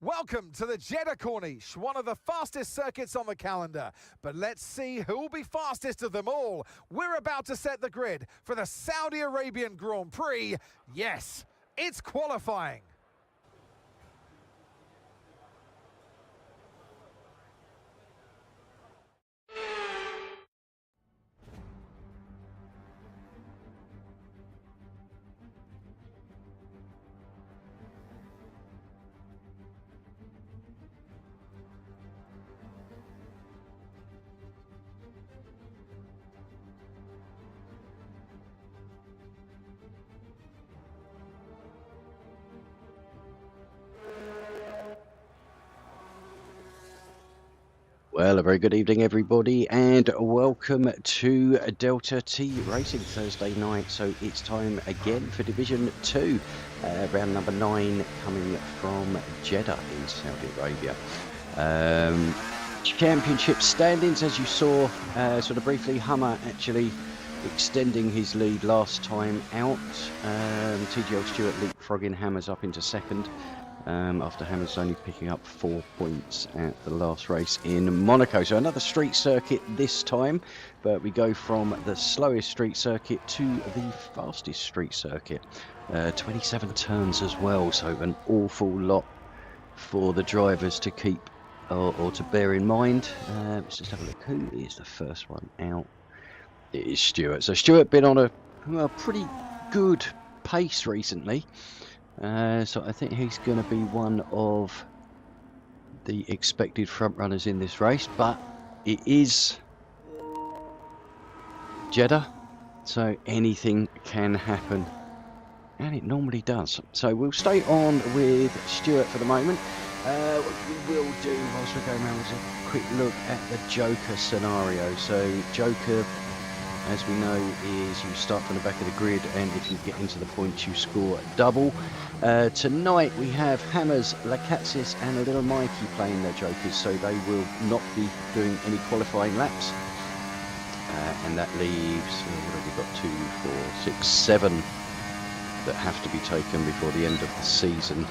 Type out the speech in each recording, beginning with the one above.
Welcome to the Jeddah Corniche, one of the fastest circuits on the calendar. But let's see who will be fastest of them all. We're about to set the grid for the Saudi Arabian Grand Prix. Yes, it's qualifying. Well, a very good evening, everybody, and welcome to Delta T Racing Thursday night. So it's time again for Division 2, round number 9, coming from Jeddah in Saudi Arabia. Championship standings, as you saw sort of briefly, Hummer actually extending his lead last time out. TGL Stewart leapfrogging Hammers up into second. After Hammers only picking up 4 points at the last race in Monaco. So another street circuit this time, but we go from the slowest street circuit to the fastest street circuit. 27 turns as well, so an awful lot for the drivers to keep or to bear in mind. Let's just have a look. Who is the first one out? It is Stewart. So Stewart been on a pretty good pace recently. So I think he's going to be one of the expected front runners in this race, but it is Jeddah, so anything can happen, and it normally does. So we'll stay on with Stewart for the moment. What we will do whilst we're going around is a quick look at the Joker scenario. So Joker, as we know, is you start from the back of the grid, and if you get into the points you score double. Tonight we have Hammers, Lakatsis and a Little Mikey playing their Jokers, so they will not be doing any qualifying laps. And that leaves, what have we got, 2, 4, 6, 7 that have to be taken before the end of the season.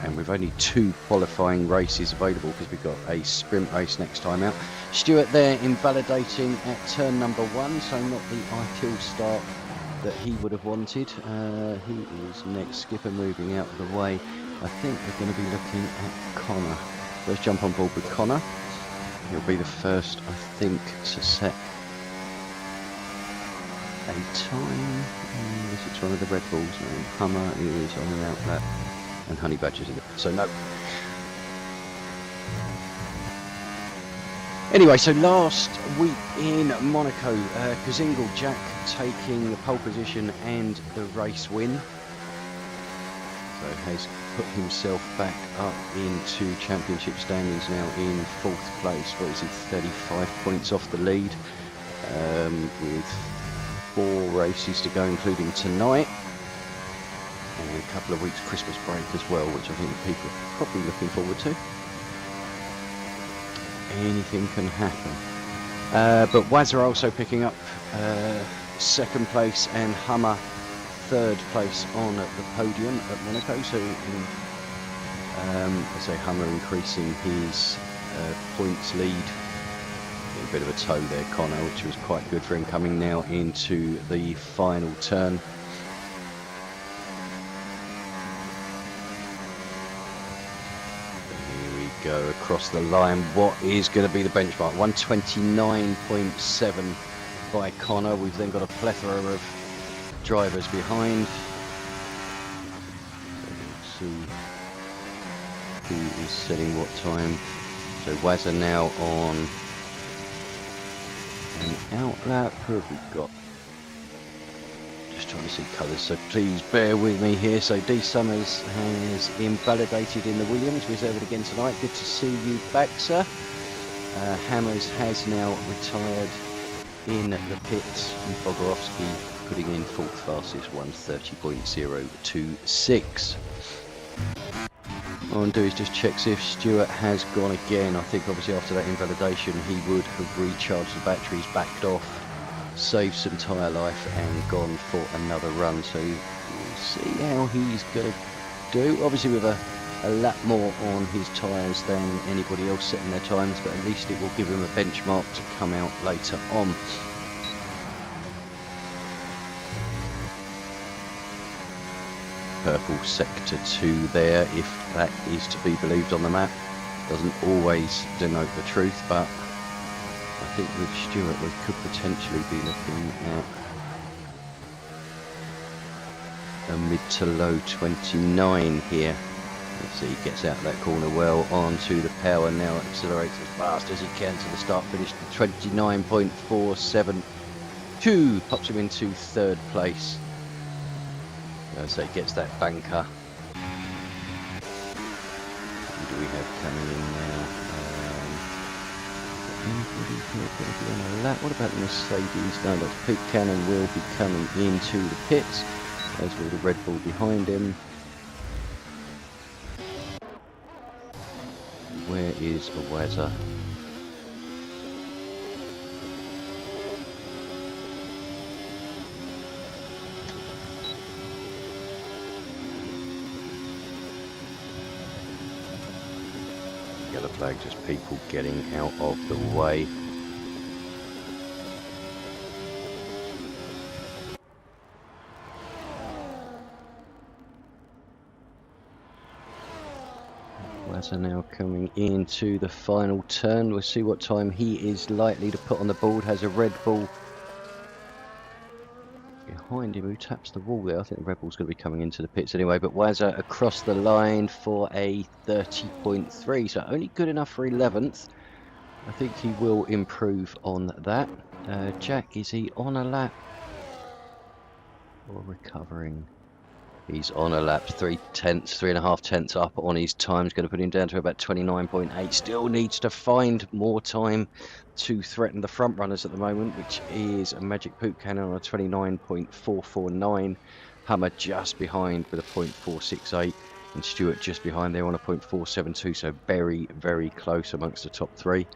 And we've only 2 qualifying races available because we've got a sprint race next time out. Stewart there invalidating at turn number 1, so not the ideal start that he would have wanted. Who is next? Skipper moving out of the way. I think we're going to be looking at Connor. Let's jump on board with Connor. He'll be the first, I think, to set a time. Unless it's one of the Red Bulls. No, Hummer is on an outlet, and Honey Badger's in it. So no. Anyway, so last week in Monaco, Kazingle Jack taking the pole position and the race win. So has put himself back up into championship standings now in 4th place. What is he, 35 points off the lead, with 4 races to go, including tonight. And a couple of weeks Christmas break as well, which I think people are probably looking forward to. Anything can happen. But Wazza also picking up 2nd place, and Hummer 3rd place on the podium at Monaco. So I say Hummer increasing his points lead. A bit of a toe there, Connor, which was quite good for him coming now into the final turn. Go across the line. What is going to be the benchmark? 129.7 by Connor. We've then got a plethora of drivers behind. Let's see who is setting what time. So Wazza now on an outlap. Who have we got? Just trying to see colours, so please bear with me here. So D Summers has invalidated in the Williams, reserved again tonight. Good to see you back, sir. Hammers has now retired in the pits, and Bogorovsky putting in 4th fastest, 130.026. What I'll do is just check see if Stewart has gone again. I think obviously after that invalidation he would have recharged the batteries, backed off, saved some tyre life and gone for another run. So we'll see how he's going to do. Obviously with a a lap more on his tyres than anybody else setting their times, but at least it will give him a benchmark to come out later on. Purple sector 2 there, if that is to be believed on the map. Doesn't always denote the truth, but I think with Stewart we could potentially be looking at a mid to low 29 here. Let's see, he gets out of that corner well onto the power, now accelerates as fast as he can to the start finish. 29.472 pops him into third place. As he gets that banker. Who do we have coming in now? Anybody here going to be on a lap? What about the Mercedes? No, that's Pete Cannon will be coming into the pits, as will the Red Bull behind him. Where is Wazza? Yellow flag, just people getting out of the way. Wazza now coming into the final turn. We'll see what time he is likely to put on the board. Has a Red Bull behind him who taps the wall there. I think the Red Bull's going to be coming into the pits anyway, but Wazza across the line for a 30.3, so only good enough for 11th. I think he will improve on that. Jack, is he on a lap or recovering? He's on a lap, 3.5 tenths up on his time. Is going to put him down to about 29.8. Still needs to find more time to threaten the front runners at the moment, which is a Magic Poop Cannon on a 29.449. Hummer just behind with a 0.468, and Stewart just behind there on a 0.472. So very, very close amongst the top three.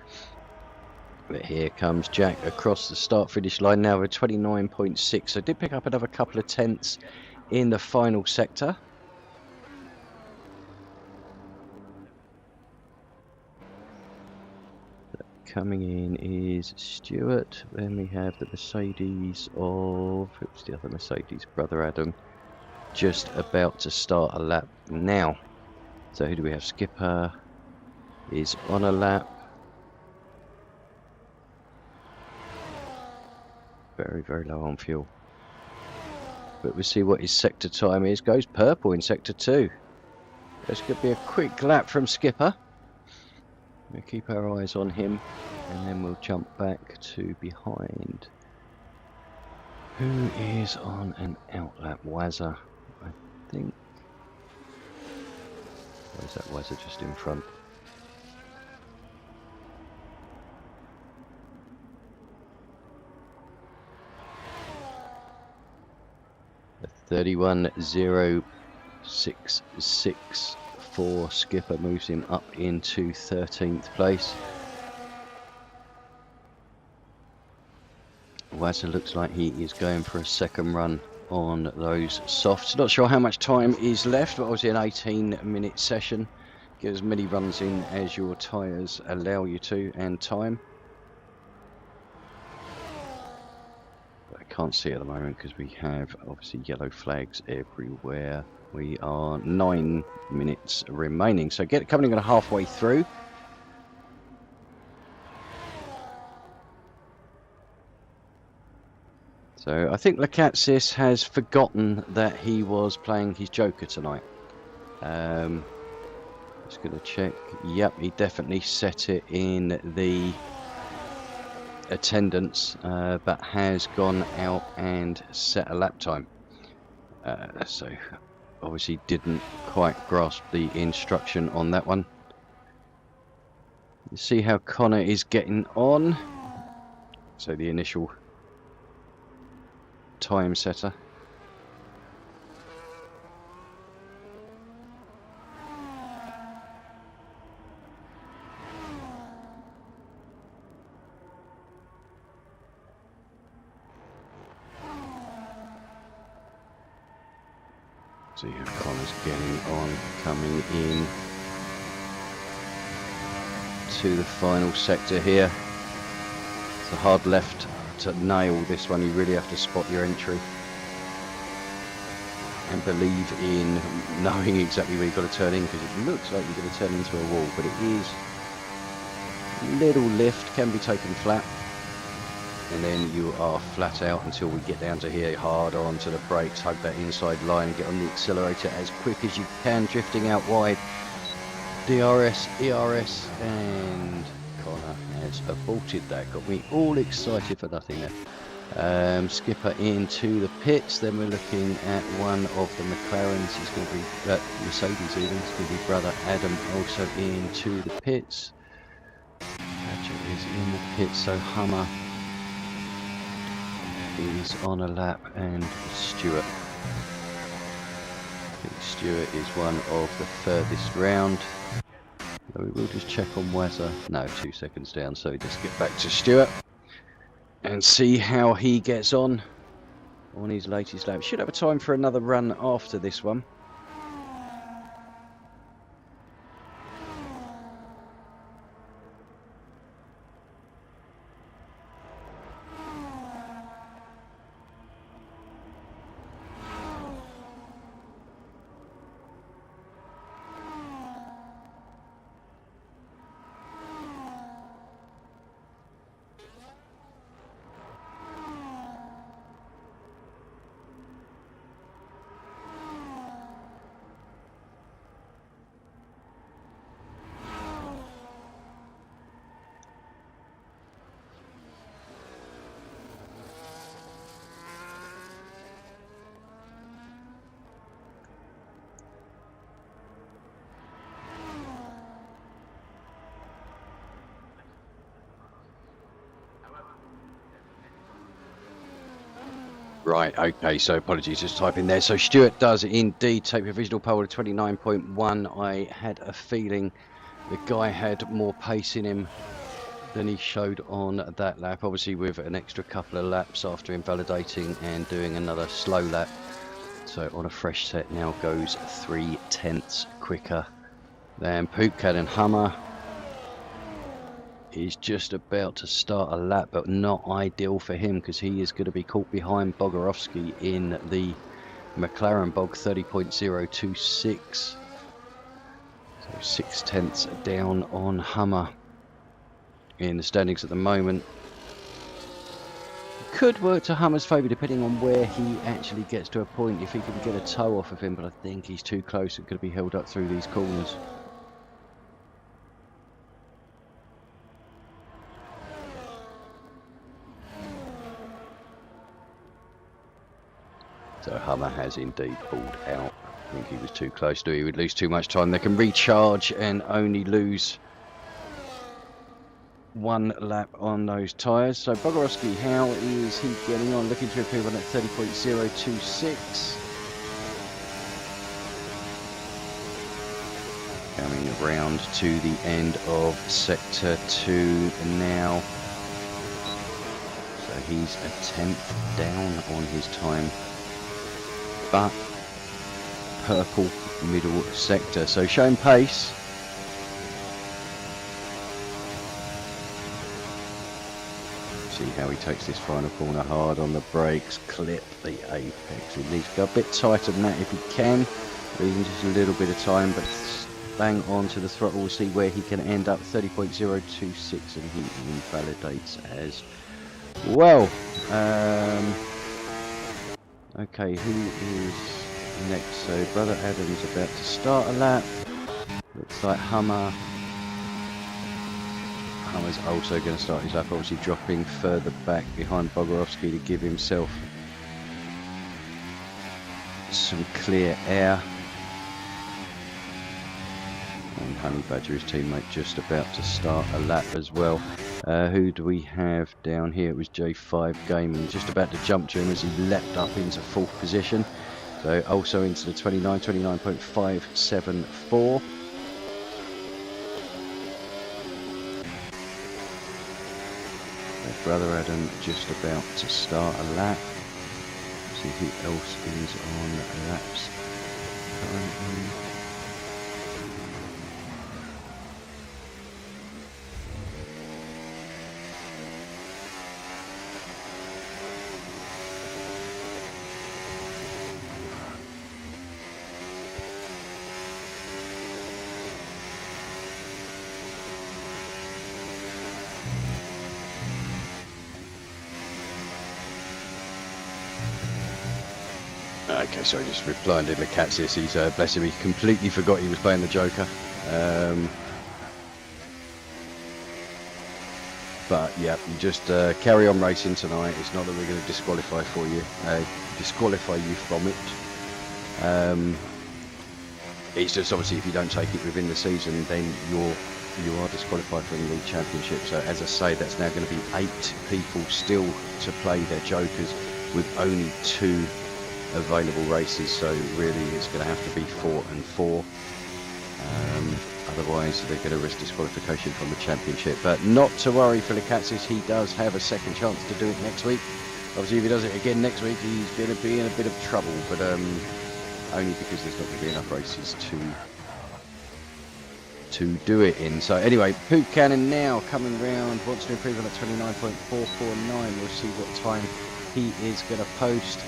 But here comes Jack across the start-finish line now with 29.6. So did pick up another couple of tenths in the final sector. Coming in is Stewart. Then we have the Mercedes of, who's the other Mercedes? Brother Adam. Just about to start a lap now. So who do we have? Skipper is on a lap. Very, very low on fuel. But we'll see what his sector time is. Goes purple in sector 2. There's going to be a quick lap from Skipper. We'll keep our eyes on him, and then we'll jump back to behind. Who is on an out lap? Wazza, I think. Or is that Wazza just in front? A 31.066 for Skipper moves him up into 13th place. Wazza looks like he is going for a second run on those softs. Not sure how much time is left, but obviously an 18-minute session. Get as many runs in as your tyres allow you to, and time. I can't see at the moment because we have obviously yellow flags everywhere. We are 9 minutes remaining, so coming in halfway through. So I think Lacatsis has forgotten that he was playing his Joker tonight. Just going to check. Yep, he definitely set it in the attendance, but has gone out and set a lap time. So obviously didn't quite grasp the instruction on that one. Let's see how Connor is getting on. So the initial time setter. See how Connor's getting on, coming in to the final sector here. It's a hard left to nail this one. You really have to spot your entry and believe in knowing exactly where you've got to turn in, because it looks like you're going to turn into a wall, but it is a little lift, can be taken flat, and then you are flat out until we get down to here. Hard on to the brakes, hug that inside line and get on the accelerator as quick as you can, drifting out wide. DRS, ERS, and Connor has aborted that. Got me all excited for nothing there. Skipper into the pits. Then we're looking at one of the McLarens. He's going to be Mercedes even. It's going to be brother Adam also into the pits. Badger is in the pits, so Hummer is on a lap, and Stewart. I think Stewart is one of the furthest round. So we will just check on Wazza. No, 2 seconds down, so just get back to Stewart and see how he gets on his latest lap. Should have a time for another run after this one. Right, okay, so apologies, just typing there. So Stewart does indeed take provisional pole to 29.1. I had a feeling the guy had more pace in him than he showed on that lap, obviously with an extra couple of laps after invalidating and doing another slow lap. So on a fresh set now goes 0.3 quicker than Poopcat, and Hummer is just about to start a lap, but not ideal for him because he is going to be caught behind Bogarowski in the McLaren. Bog 30.026, so 0.6 down on Hummer in the standings at the moment. Could work to Hummer's favour depending on where he actually gets to a point, if he can get a toe off of him, but I think he's too close and going to be held up through these corners. So Hummer has indeed pulled out. I think he was too close to it. He would lose too much time. They can recharge and only lose one lap on those tyres. So Bogarowski, how is he getting on? Looking to improve on at 30.026. Coming around to the end of sector 2 now. So he's a 10th down on his time, but purple middle sector, so showing pace. See how he takes this final corner, hard on the brakes, clip the apex. He needs to go a bit tighter than that if he can, losing just a little bit of time, but bang on to the throttle. We'll see where he can end up. 30.026, and he invalidates as well. Okay, who is next? So brother Adam's about to start a lap. Looks like Hummer's also going to start his lap, obviously dropping further back behind Bogarowski to give himself some clear air. And Honey Badger, his teammate, just about to start a lap as well. Who do we have down here? It was J5 Gaming, just about to jump to him as he leapt up into 4th position. So also into the 29.574. Brother Adam just about to start a lap. See who else is on laps Okay, sorry, just replying to Lakatzis. He's, bless him, he completely forgot he was playing the Joker. But yeah, you just carry on racing tonight. It's not that we're going to disqualify you from it. It's just obviously if you don't take it within the season, then you are disqualified from the championship. So as I say, that's now going to be 8 people still to play their Jokers with only 2 available races. So really, it's going to have to be 4 and 4. Otherwise, they're going to risk disqualification from the championship. But not to worry for Lakatzis, he does have a second chance to do it next week. Obviously, if he does it again next week, he's going to be in a bit of trouble. But only because there's not going to be enough races to do it in. So anyway, Poop Cannon now coming round, wants to improve on at 29.449. We'll see what time he is going to post.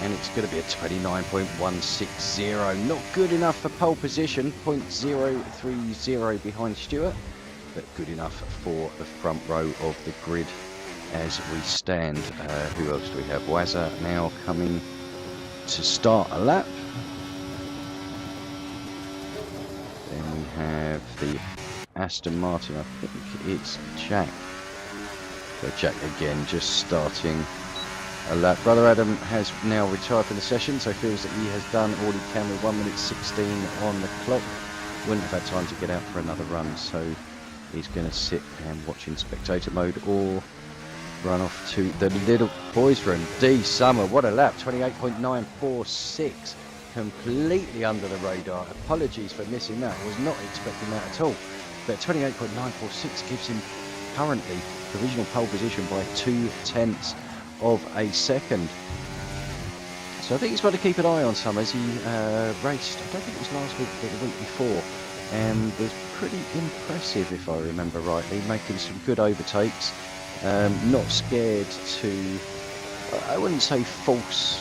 And it's going to be a 29.160. Not good enough for pole position, 0.030 behind Stewart, but good enough for the front row of the grid as we stand. Who else do we have? Wazza now coming to start a lap. Then we have the Aston Martin, I think it's Jack. So Jack again just starting a lap. Brother Adam has now retired from the session, so feels that he has done all he can with 1 minute 16 on the clock. Wouldn't have had time to get out for another run, so he's going to sit and watch in spectator mode or run off to the little boys room. D Summer, what a lap, 28.946, completely under the radar. Apologies for missing that, I was not expecting that at all. But 28.946 gives him currently provisional pole position by 0.2 of a second. So I think he's got to keep an eye on Summers. He raced, I don't think it was last week but the week before, and was pretty impressive if I remember rightly, making some good overtakes. Not scared to, I wouldn't say force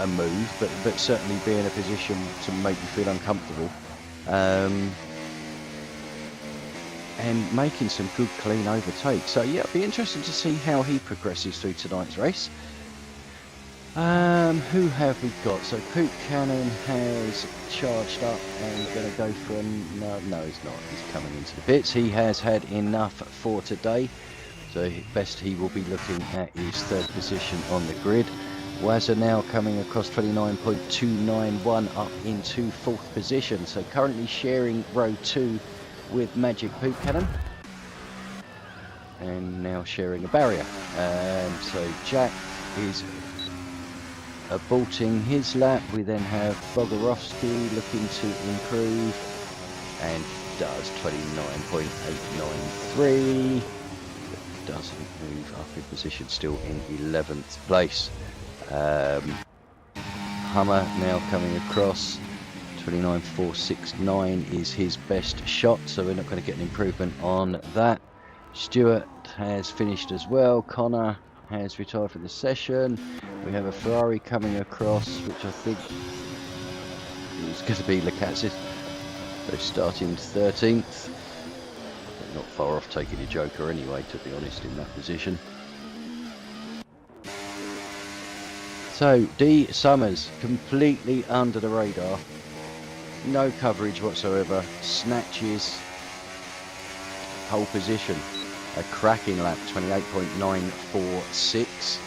a move, but certainly be in a position to make you feel uncomfortable. And making some good clean overtakes. So yeah, it'll be interesting to see how he progresses through tonight's race. Who have we got? So Poop Cannon has charged up and going to go for no, he's not. He's coming into the pits. He has had enough for today. So best he will be looking at his 3rd position on the grid. Wazza now coming across 29.291 up into 4th position. So currently sharing row 2 with Magic Poop Cannon, and now sharing a barrier. So Jack is aborting his lap. We then have Bogorovsky looking to improve and does 29.893. Doesn't move up in position, still in 11th place. Hummer now coming across. 29.469 is his best shot, so we're not going to get an improvement on that. Stewart has finished as well. Connor has retired from the session. We have a Ferrari coming across, which I think is going to be Lakatzis. So starting 13th. But not far off taking a Joker anyway, to be honest, in that position. So D Summers completely under the radar. No coverage whatsoever, snatches pole position, a cracking lap, 28.946.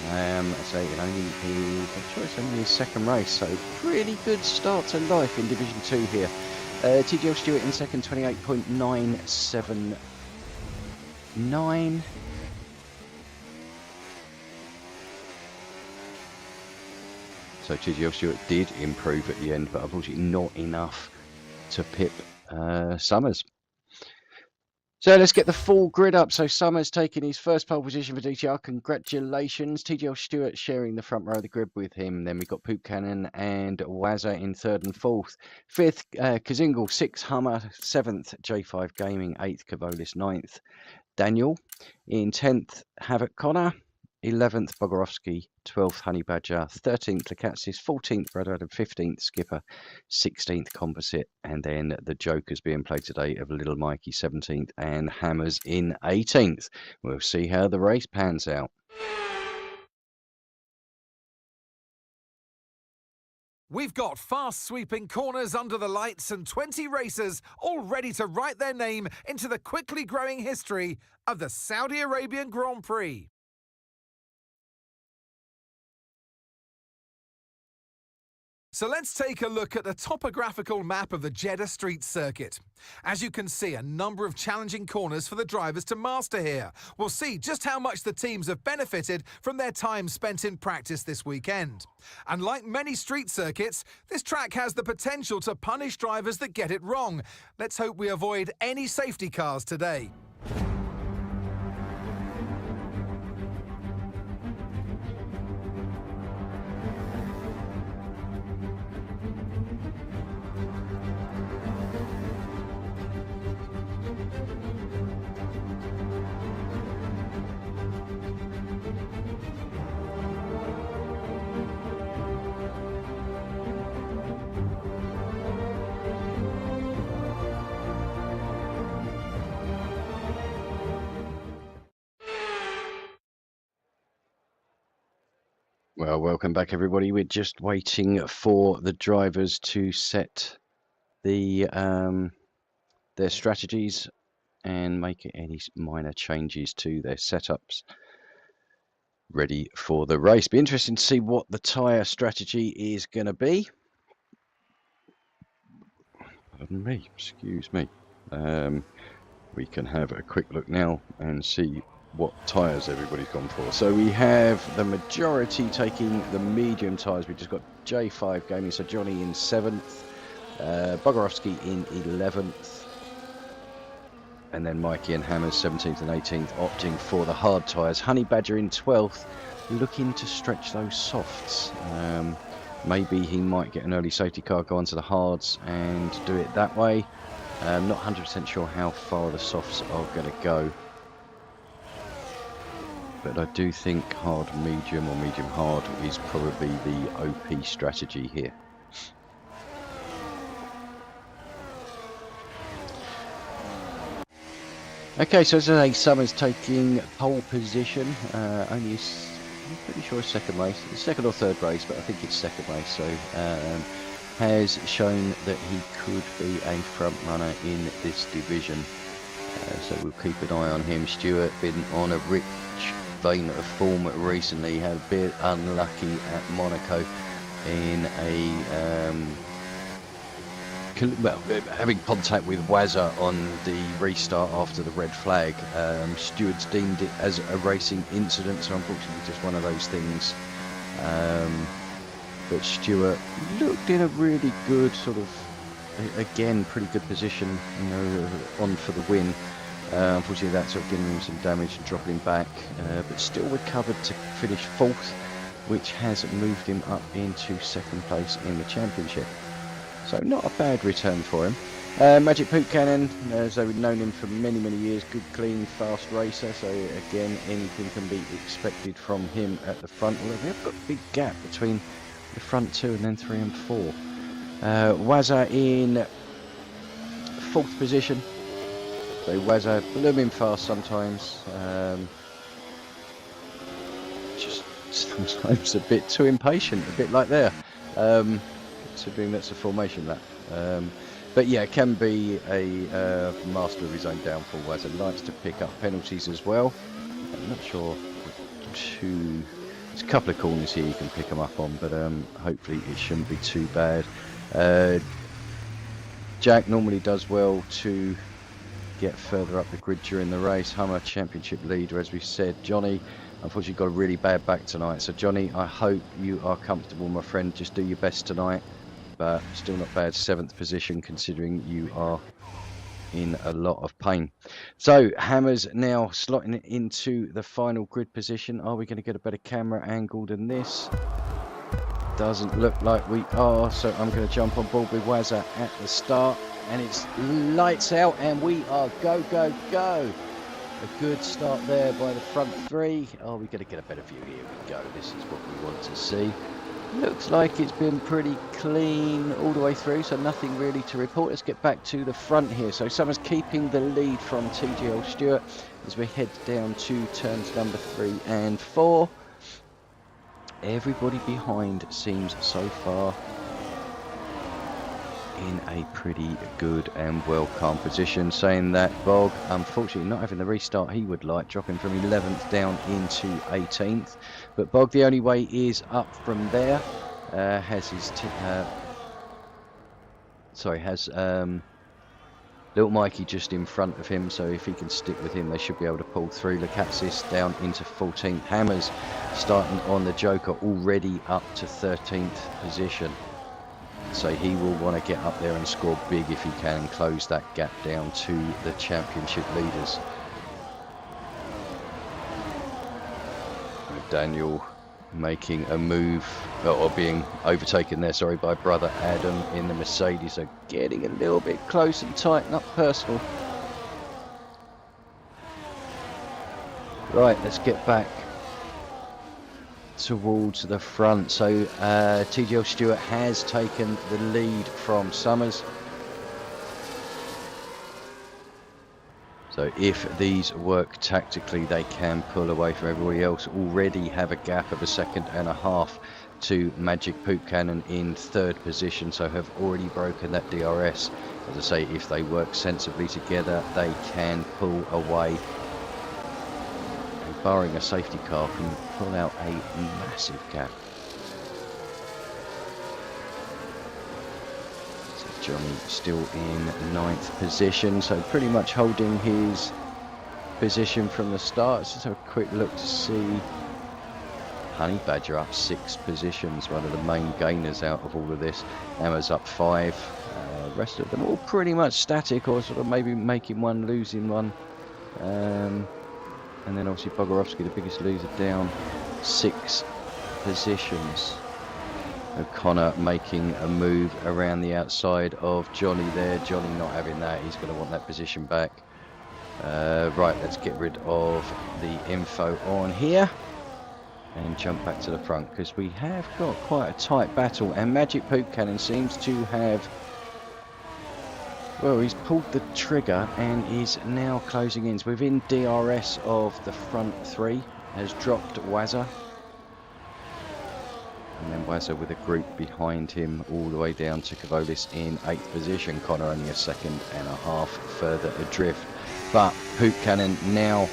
I say it only I'm sure it's only his 2nd race, so pretty good start to life in Division 2 here. TGL Stewart in 2nd, 28.979. So TGL Stewart did improve at the end, but unfortunately not enough to pip Summers. So let's get the full grid up. So Summers taking his 1st pole position for DTR. Congratulations. TGL Stewart sharing the front row of the grid with him. Then we've got Poop Cannon and Wazza in 3rd and 4th. 5th, Kazingle. 6th, Hummer. 7th, J5 Gaming. 8th, Cavolis. 9th, Daniel. In 10th, Havoc Connor. 11th, Bogorovsky. 12th, Honey Badger. 13th, Lakatzis. 14th, Brother Adam. 15th, Skipper. 16th, Composite. And then the Jokers being played today of Little Mikey, 17th, and Hammers in 18th. We'll see how the race pans out. We've got fast sweeping corners under the lights and 20 racers all ready to write their name into the quickly growing history of the Saudi Arabian Grand Prix. So let's take a look at the topographical map of the Jeddah Street Circuit. As you can see, a number of challenging corners for the drivers to master here. We'll see just how much the teams have benefited from their time spent in practice this weekend. And like many street circuits, this track has the potential to punish drivers that get it wrong. Let's hope we avoid any safety cars today. Well, welcome back, everybody. We're just waiting for the drivers to set the their strategies and make any minor changes to their setups ready for the race. Be interesting to see what the tyre strategy is going to be. Pardon me, excuse me. We can have a quick look now and see what tyres everybody's gone for. So we have the majority taking the medium tyres. We've just got J5 Gaming, so Johnny in 7th, Bogorovsky in 11th, and then Mikey and Hammers 17th and 18th opting for the hard tyres. Honey Badger in 12th, looking to stretch those softs. Maybe he might get an early safety car, go onto the hards and do it that way. Not 100% sure how far the softs are going to go. But I do think hard medium or medium hard is probably the OP strategy here. Okay, so today Summers taking pole position. Only I'm pretty sure it's second race, it's second or third race, but I think it's second race. So has shown that he could be a front runner in this division. So we'll keep an eye on him. Stuart been on a rich vein of form recently, had a bit unlucky at Monaco in a well, having contact with Wazza on the restart after the red flag. Stuart's deemed it as a racing incident, so unfortunately just one of those things. But Stuart looked in a really good sort of, again, pretty good position, you know, on for the win. Unfortunately, that's sort of giving him some damage and dropping him back, but still recovered to finish 4th, which has moved him up into 2nd place in the championship. So not a bad return for him. Magic Poop Cannon, as we've known him for many, many years, good, clean, fast racer. So again, anything can be expected from him at the front. Although we have got a big gap between the front 2 and then 3 and 4. Wazza in 4th position. So Wazza blooming fast sometimes. Just sometimes a bit too impatient, a bit like there. Considering that's a formation lap. But yeah, can be a master of his own downfall. Wazza likes to pick up penalties as well. I'm not sure there's a couple of corners here you can pick them up on, but hopefully it shouldn't be too bad. Jack normally does well to get further up the grid during the race. Hummer championship leader, as we said. Johnny unfortunately got a really bad back tonight, so Johnny, I hope you are comfortable, my friend. Just do your best tonight, but still not bad. 7th position considering you are in a lot of pain. So Hammer's now slotting into the final grid position. Are we going to get a better camera angle than this? Doesn't look like we are, so I'm going to jump on board with Wazza at the start, and it's lights out and we are go, go, go. A good start there by the front 3. Are we going to get a better view? Here we go. This is what we want to see. Looks like it's been pretty clean all the way through, so nothing really to report. Let's get back to the front here. So Summers keeping the lead from TGL Stuart as we head down to turns number 3 and 4. Everybody behind seems so far in a pretty good and well-calm position. Saying that, Bog, unfortunately not having the restart he would like, dropping from 11th down into 18th. But Bog, the only way is up from there. Has his Little Mikey just in front of him, so if he can stick with him, they should be able to pull through. Lacatsis down into 14th. Hammers starting on the Joker, already up to 13th position. So he will want to get up there and score big if he can and close that gap down to the championship leaders. Daniel making a move, or being overtaken there, sorry, by brother Adam in the Mercedes. So getting a little bit close and tighten up personal. Right, let's get back towards the front. So TGL Stewart has taken the lead from Summers. So if these work tactically, they can pull away from everybody else. Already have a gap of 1.5 seconds to Magic Poop Cannon in 3rd position, so have already broken that DRS. As I say, if they work sensibly together, they can pull away. And barring a safety car, can pull out a massive gap. Johnny still in 9th position, so pretty much holding his position from the start. Let's just have a quick look to see Honey Badger up 6 positions, one of the main gainers out of all of this. Emma's up 5, rest of them all pretty much static, or sort of maybe making one, losing one. And then obviously Bogorovsky, the biggest loser, down 6 positions. O'Connor making a move around the outside of Johnny there. Johnny not having that, he's going to want that position back. Right, let's get rid of the info on here and jump back to the front, because we have got quite a tight battle, and Magic Poop Cannon seems to have, well, he's pulled the trigger and is now closing in. So within DRS of the front 3, has dropped Wazza. And then Wazza with a group behind him all the way down to Kavolis in 8th position. Connor only 1.5 seconds further adrift. But Poop Cannon now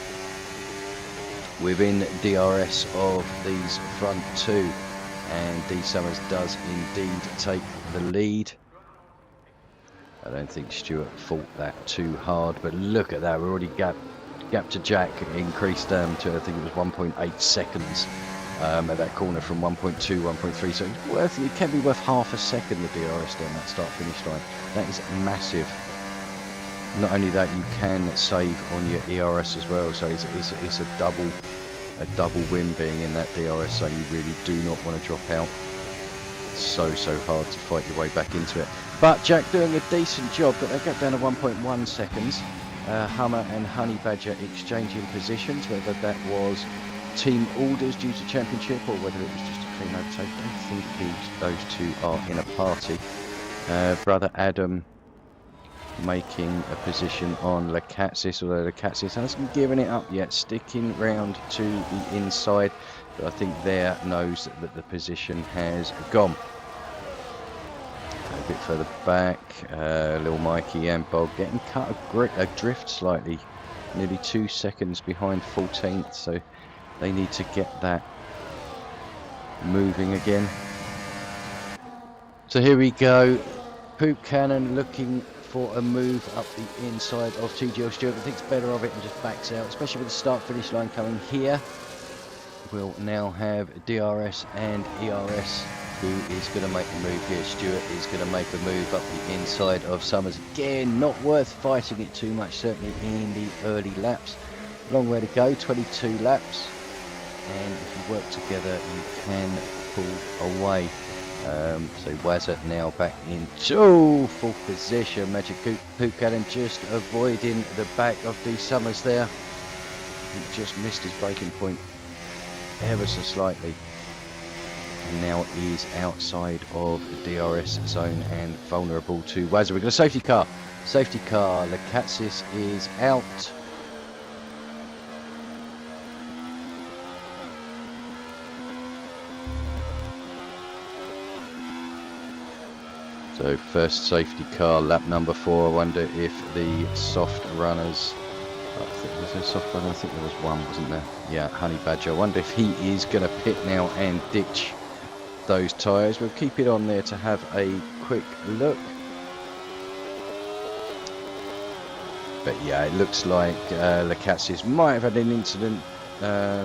within DRS of these front 2. And D Summers does indeed take the lead. I don't think Stewart fought that too hard, but look at that. We're already gap to Jack increased to, I think it was 1.8 seconds. At that corner from 1.2, 1.3, so it can be worth 0.5 seconds the DRS down that start-finish line. That is massive. Not only that, you can save on your ERS as well, so it's a double win being in that DRS, so you really do not want to drop out. It's so hard to fight your way back into it. But Jack doing a decent job, but they get down to 1.1 seconds. Hummer and Honey Badger exchanging positions, whether that was team orders due to championship or whether it was just a clean overtake. I don't think those two are in a party. Brother Adam making a position on Lacatsis, although Lacatsis hasn't given it up yet, sticking round to the inside, but I think there knows that the position has gone. A bit further back, Little Mikey and Bob getting cut adrift slightly, nearly 2 seconds behind 14th, so they need to get that moving again. So here we go. Poop Cannon looking for a move up the inside of TGL Stewart, but thinks better of it and just backs out, especially with the start-finish line coming here. We'll now have DRS and ERS. Who is going to make the move here? Stewart is going to make a move up the inside of Summers. Again, not worth fighting it too much, certainly in the early laps. Long way to go, 22 laps. And if you work together, you can pull away. So Wazza now back into 4th position. Magic Poop Cannon just avoiding the back of D Summers there. He just missed his braking point ever so slightly. And now is outside of the DRS zone and vulnerable to Wazza. We've got a safety car. Safety car. Lacatsis is out. So first safety car, lap number 4. I wonder if the soft runners, was there a soft runner? I think there was one, wasn't there? Yeah, Honey Badger. I wonder if he is going to pit now and ditch those tyres. We'll keep it on there to have a quick look. But yeah, it looks like Lecatsis might have had an incident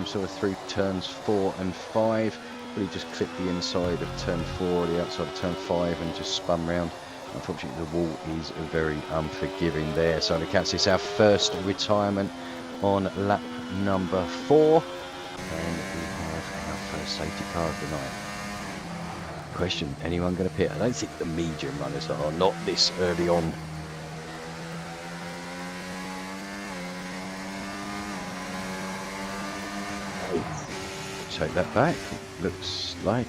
sort of through turns 4 and 5. But he just clipped the inside of turn 4, the outside of turn 5, and just spun round. Unfortunately, the wall is very unforgiving there. So Lecatsis, our first retirement on lap number 4. And we have our first safety car of the night. Question, anyone going to pit? I don't think the medium runners are, not this early on. Take that back. Looks like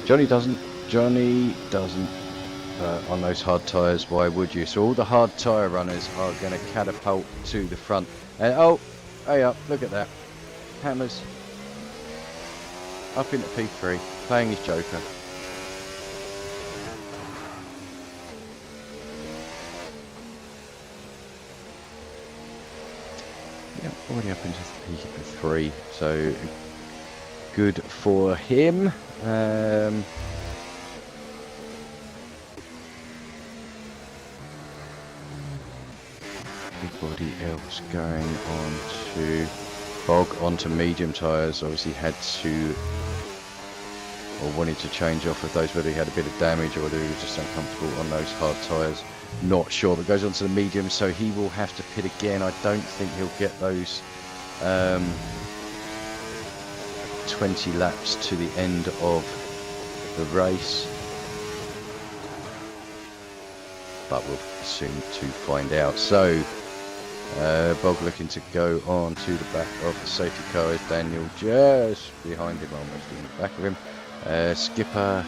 Johnny doesn't on those hard tyres. Why would you? So all the hard tyre runners are going to catapult to the front. And oh, hey up, look at that. Hammers up into P3, playing his joker. Yeah, already up into P3, so good for him. Everybody else going on to Bog onto medium tyres. Obviously had to, or wanted to change off of those whether he had a bit of damage or whether he was just uncomfortable on those hard tyres. Not sure, but goes on to the medium, so he will have to pit again. I don't think he'll get those 20 laps to the end of the race, but we'll soon to find out. So Bog looking to go on to the back of the safety car as Daniel just behind him, almost in the back of him. Skipper,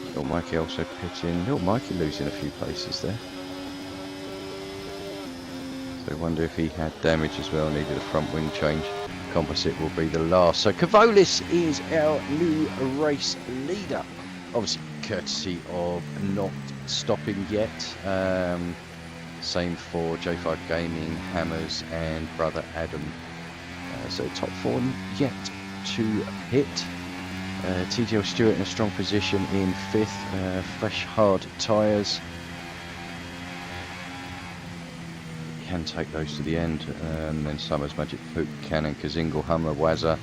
little Mikey also pitching. Little Mikey losing a few places there. So I wonder if he had damage as well, needed a front wing change. Composite will be the last. So Kavolis is our new race leader. Obviously courtesy of not stopping yet. Same for J5 Gaming, Hammers and Brother Adam. So top 4 yet to hit. TGL Stewart in a strong position in 5th. Fresh hard tyres. Can take those to the end. Then Summers, Magic Poop, Cannon, Kazingle, Hummer, Wazza.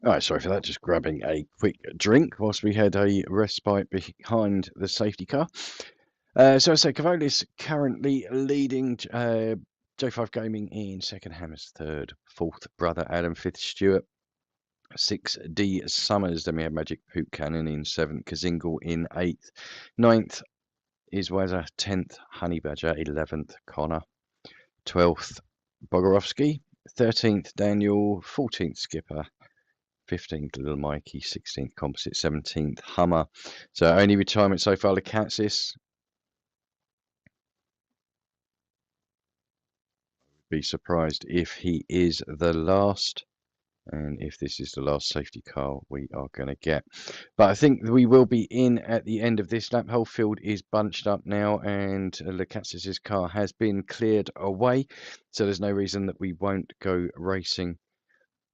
Alright, sorry for that, just grabbing a quick drink whilst we had a respite behind the safety car. So I say Kavolis currently leading, J5 Gaming in 2nd, Hammers 3rd, 4th Brother Adam, 5th Stewart, 6D Summers, then we have Magic Poop Cannon in 7th, Kazingle in 8th, 9th is Wazza, 10th Honey Badger, 11th Connor, 12th Bogorovsky, 13th Daniel, 14th Skipper, 15th Little Mikey, 16th Composite, 17th Hummer. So only retirement so far, Lecatsis. Be surprised if he is the last, and if this is the last safety car we are going to get. But I think we will be in at the end of this lap. Whole field is bunched up now, and Lecatsis' car has been cleared away, so there's no reason that we won't go racing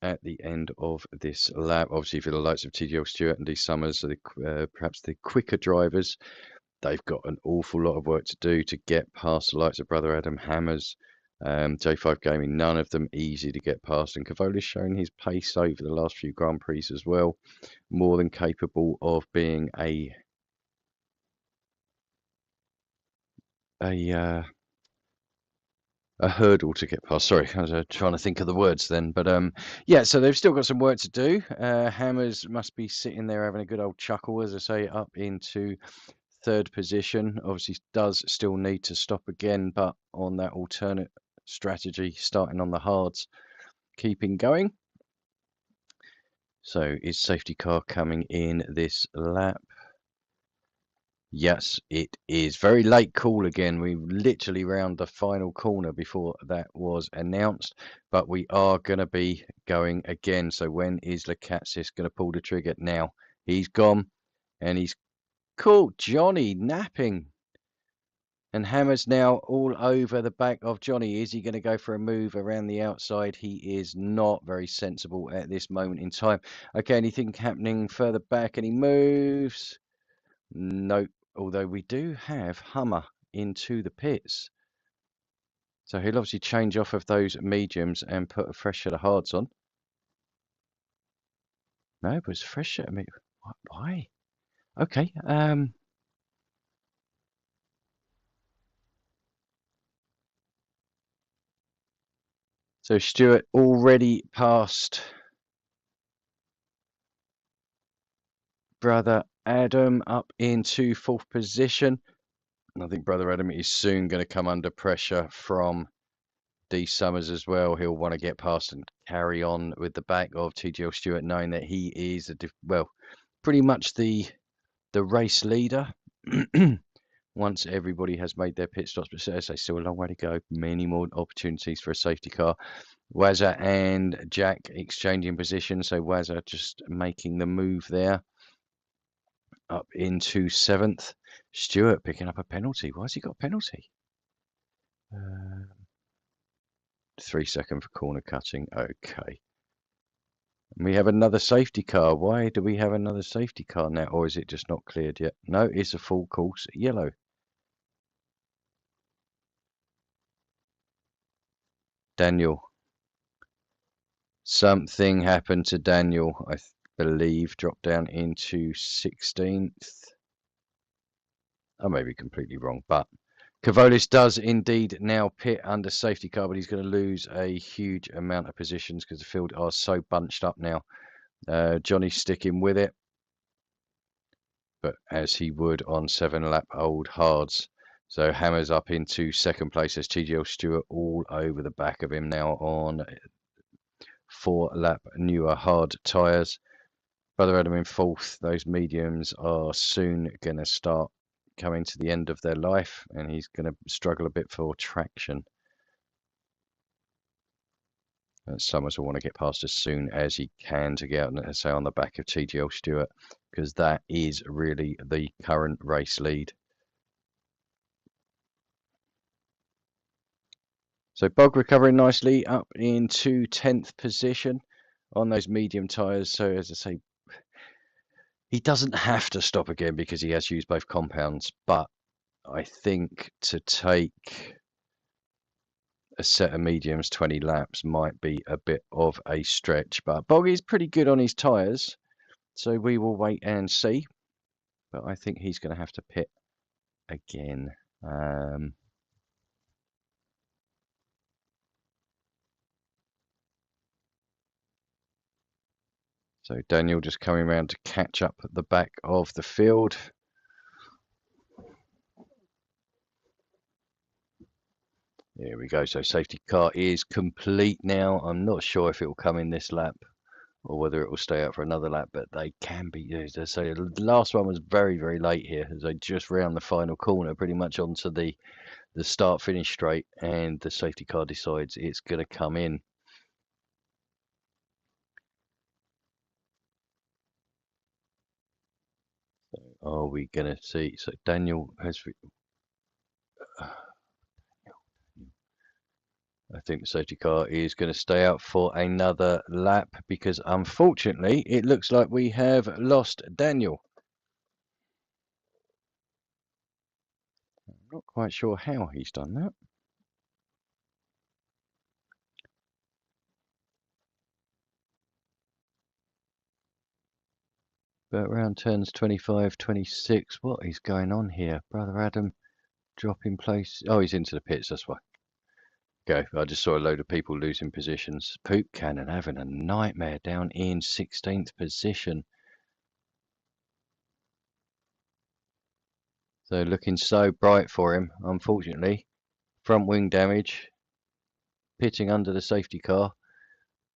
at the end of this lap. Obviously for the likes of TGL Stewart and D Summers, so perhaps the quicker drivers, they've got an awful lot of work to do to get past the likes of Brother Adam, Hammers, J5 Gaming, none of them easy to get past, and Kavolis showing his pace over the last few Grand Prix as well, more than capable of being a a hurdle to get past. Sorry, I was trying to think of the words then. But yeah, so they've still got some work to do. Hammers must be sitting there having a good old chuckle, as I say, up into third position. Obviously does still need to stop again, but on that alternate strategy, starting on the hards, keeping going. So is safety car coming in this lap? Yes, it is. Very late call again. We literally round the final corner before that was announced, but we are going to be going again. So when is Lakatsis going to pull the trigger? Now he's gone and he's caught Johnny napping. And Hammer's now all over the back of Johnny. Is he going to go for a move around the outside? He is not very sensible at this moment in time. Okay, anything happening further back? Any moves? Nope. Although we do have Hummer into the pits. So he'll obviously change off of those mediums and put a fresh set of hards on. No, it was fresh set of mediums. Why? Okay. So Stuart already passed Brother Adam up into fourth position. I think Brother Adam is soon going to come under pressure from D Summers as well. He'll want to get past and carry on with the back of TGL Stewart, knowing that he is pretty much the race leader. Once everybody has made their pit stops, but as I say, still a long way to go. Many more opportunities for a safety car. Wazza and Jack exchanging position, so Wazza just making the move there up into seventh. Stewart picking up a penalty. Why has he got a penalty? 3 seconds for corner cutting. Okay. We have another safety car. Why do we have another safety car now? Or is it just not cleared yet? No, it's a full course yellow. Daniel. Something happened to Daniel, I believe. Dropped down into 16th. I may be completely wrong, but Cavolis does indeed now pit under safety car, but he's going to lose a huge amount of positions because the field are so bunched up now. Johnny's sticking with it, but as he would on 7-lap old hards. So Hammer's up into second place as TGL Stewart all over the back of him now on 4-lap newer hard tyres. Brother Adam in fourth. Those mediums are soon going to start coming to the end of their life, and he's going to struggle a bit for traction. Summers will want to get past as soon as he can to get out and say on the back of TGL Stewart, because that is really the current race lead. So Bog recovering nicely up into 10th position on those medium tyres. So as I say, he doesn't have to stop again because he has used both compounds, but I think to take a set of mediums 20 laps might be a bit of a stretch. But Boggy's pretty good on his tyres, so we will wait and see. But I think he's going to have to pit again. So Daniel just coming around to catch up at the back of the field. There we go. So safety car is complete now. I'm not sure if it will come in this lap or whether it will stay out for another lap, but they can be, as I say, the last one was very, very late here as they just round the final corner, pretty much onto the start-finish straight, and the safety car decides it's going to come in. So are we going to see? So Daniel has... I think the safety car is going to stay out for another lap because unfortunately it looks like we have lost Daniel. I'm not quite sure how he's done that. But around turns 25, 26, what is going on here? Brother Adam Drop in place. Oh, he's into the pits, that's why. Go. I just saw a load of people losing positions. Poop Cannon having a nightmare down in 16th position. So looking so bright for him, unfortunately. Front wing damage. Pitting under the safety car.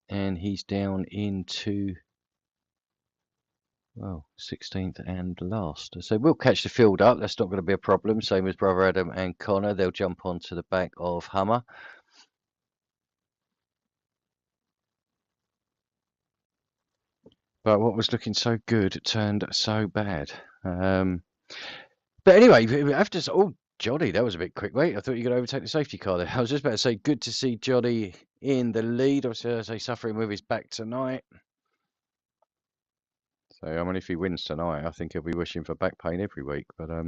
And he's down into, well, 16th and last. So we'll catch the field up. That's not going to be a problem. Same as Brother Adam and Connor. They'll jump onto the back of Hummer. But what was looking so good turned so bad. But anyway, after Johnny, that was a bit quick, mate. I thought you could overtake the safety car there. I was just about to say, good to see Johnny in the lead. Obviously, as I say, suffering with his back tonight. So, I mean, if he wins tonight, I think he'll be wishing for back pain every week. But I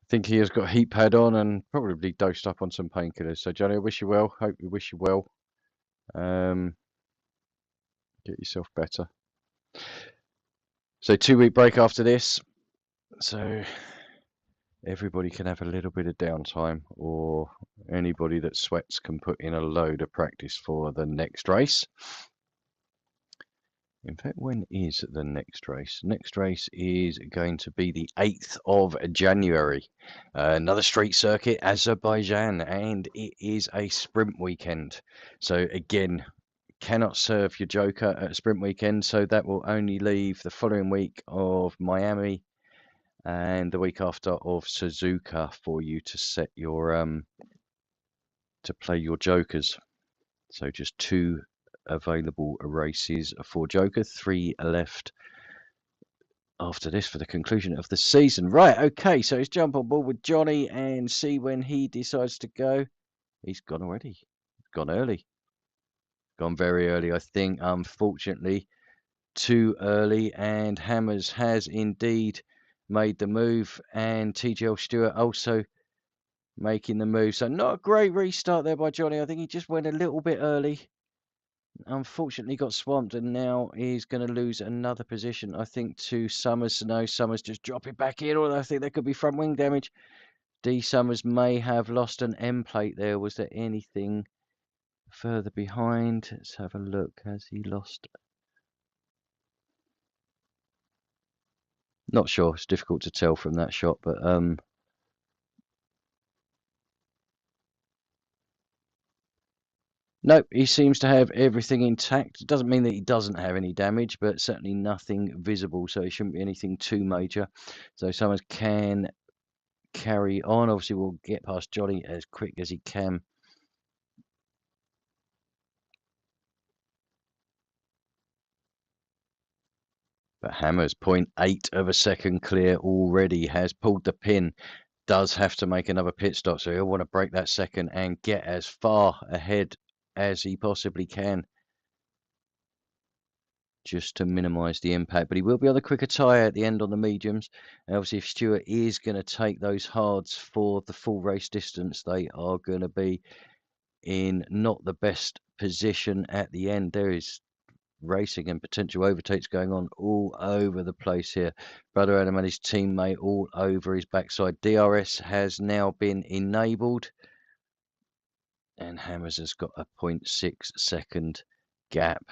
think he has got a heat pad on and probably dosed up on some painkillers. So, Johnny, I wish you well. Hope we wish you well. Get yourself better. So 2-week break after this. So everybody can have a little bit of downtime, or anybody that sweats can put in a load of practice for the next race. In fact, when is the next race? Next race is going to be the 8th of January. Another street circuit, Azerbaijan, and it is a sprint weekend. So again, cannot serve your joker at a sprint weekend, so that will only leave the following week of Miami and the week after of Suzuka for you to set your to play your jokers. So just 2 available races for joker, 3 left after this for the conclusion of the season. Right, okay, so let's jump on board with Johnny and see when he decides to go. He's gone already. Gone early. Gone very early, I think, unfortunately. Too early, and Hammers has indeed made the move, and TGL Stewart also making the move. So not a great restart there by Johnny. I think he just went a little bit early. Unfortunately got swamped, and now he's going to lose another position, I think, to Summers. No, Summers just dropping back in, although I think there could be front wing damage. D Summers may have lost an M plate there. Was there anything further behind? Let's have a look. Has he lost? Not sure. It's difficult to tell from that shot, but no, he seems to have everything intact. It doesn't mean that he doesn't have any damage, but certainly nothing visible, so it shouldn't be anything too major. So Summers can carry on. Obviously, we'll get past Johnny as quick as he can. But Hammers, 0.8 of a second clear already, has pulled the pin. Does have to make another pit stop, so he'll want to break that second and get as far ahead as he possibly can, just to minimise the impact. But he will be on the quicker tyre at the end on the mediums. And obviously, if Stewart is going to take those hards for the full race distance, they are going to be in not the best position at the end. There is racing and potential overtakes going on all over the place here. Brother Adam and his teammate all over his backside. DRS has now been enabled, and Hammers has got a 0.6 second gap.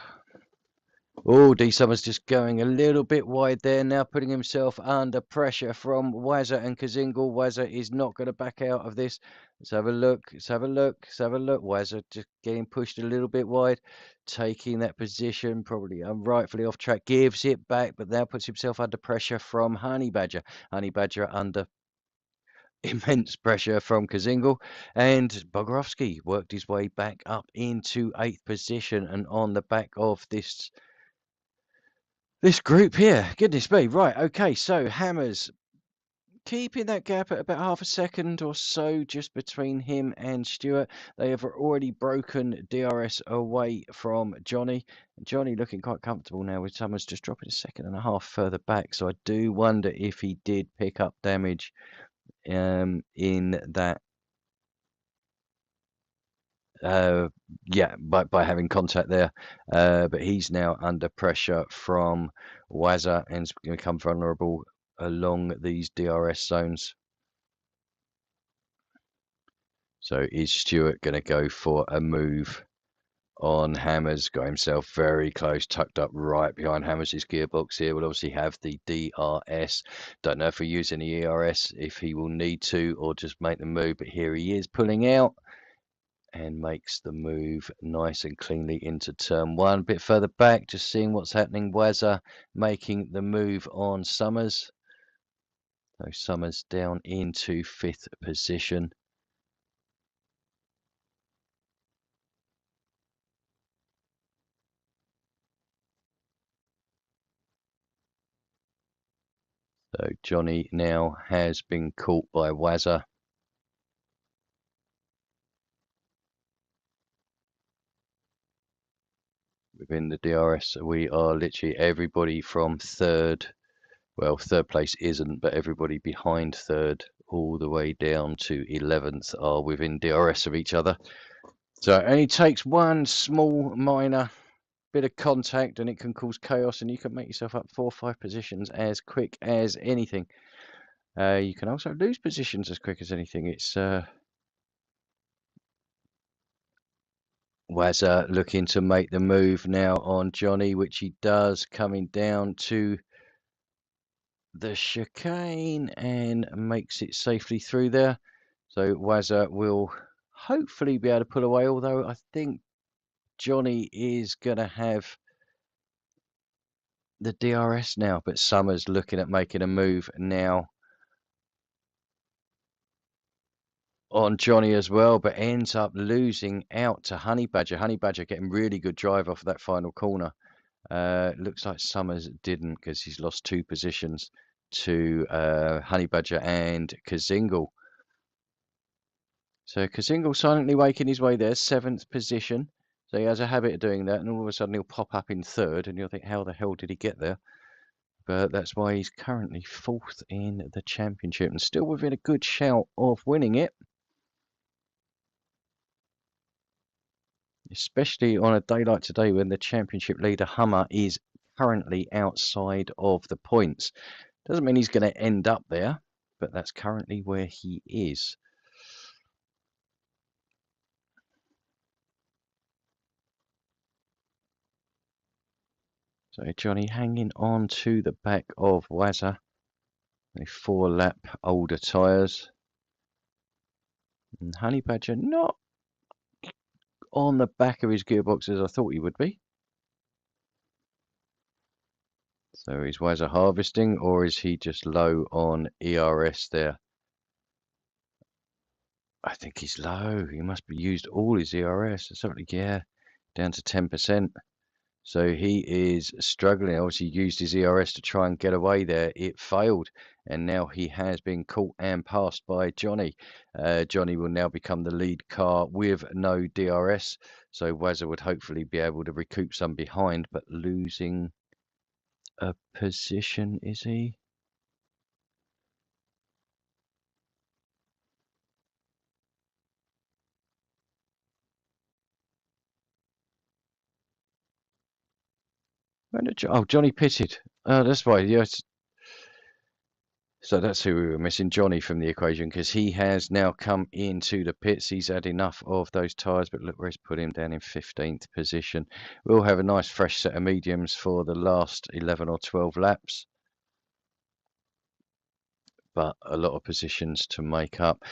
Oh, D Summers just going a little bit wide there, now putting himself under pressure from Wazza and Kazingle. Wazza is not going to back out of this. Let's have a look. Let's have a look. Let's have a look. Wazza just getting pushed a little bit wide, taking that position, probably rightfully off track, gives it back, but now puts himself under pressure from Honey Badger. Honey Badger under immense pressure from Kazingle, and Bogrovsky worked his way back up into 8th position, and on the back of this group here. Goodness me. Right, okay, so Hammers keeping that gap at about half a second or so just between him and Stewart. They have already broken DRS away from Johnny. Johnny looking quite comfortable now, with Summers just dropping a second and a half further back. So I do wonder if he did pick up damage in that by having contact there, but he's now under pressure from Wazza and is going to become vulnerable along these DRS zones. So is Stewart going to go for a move on Hammers? Got himself very close, tucked up right behind Hammers' gearbox here. We'll obviously have the DRS. Don't know if we're using the ERS, if he will need to, or just make the move. But here he is pulling out and makes the move nice and cleanly into turn one. A bit further back, just seeing what's happening. Wazza making the move on Summers. So Summers down into 5th position. So Johnny now has been caught by Wazza. Within the DRS, we are literally everybody from 3rd. Well, 3rd place isn't, but everybody behind 3rd all the way down to 11th are within DRS of each other. So it only takes one small minor bit of contact and it can cause chaos, and you can make yourself up 4 or 5 positions as quick as anything. You can also lose positions as quick as anything. It's Wazza looking to make the move now on Johnny, which he does, coming down to the chicane and makes it safely through there. So Wazza will hopefully be able to pull away, although I think Johnny is going to have the DRS now. But Summers looking at making a move now on Johnny as well, but ends up losing out to Honey Badger. Honey Badger getting really good drive off of that final corner. Looks like Summers didn't, because he's lost 2 positions to Honey Badger and Kazingle. So Kazingle silently making his way there, 7th position. So he has a habit of doing that, and all of a sudden he'll pop up in 3rd, and you'll think, how the hell did he get there? But that's why he's currently 4th in the championship, and still within a good shout of winning it. Especially on a day like today when the championship leader Hummer is currently outside of the points. Doesn't mean he's going to end up there, but that's currently where he is. So Johnny hanging on to the back of Wazza. A 4-lap older tyres. And Honey Badger not on the back of his gearbox as I thought he would be. So is Wazza harvesting, or is he just low on ERS there? I think he's low. He must be used all his ERS. Something, yeah, down to 10%. So he is struggling. Obviously used his ERS to try and get away there. It failed, and now he has been caught and passed by Johnny. Johnny will now become the lead car with no DRS. So Wazza would hopefully be able to recoup some behind, but losing a position, is he? Oh, Johnny pitted. Oh, that's why. Yes. So that's who we were missing, Johnny, from the equation, because he has now come into the pits. He's had enough of those tyres, but look where he's put him, down in 15th position. We'll have a nice fresh set of mediums for the last 11 or 12 laps, but a lot of positions to make up.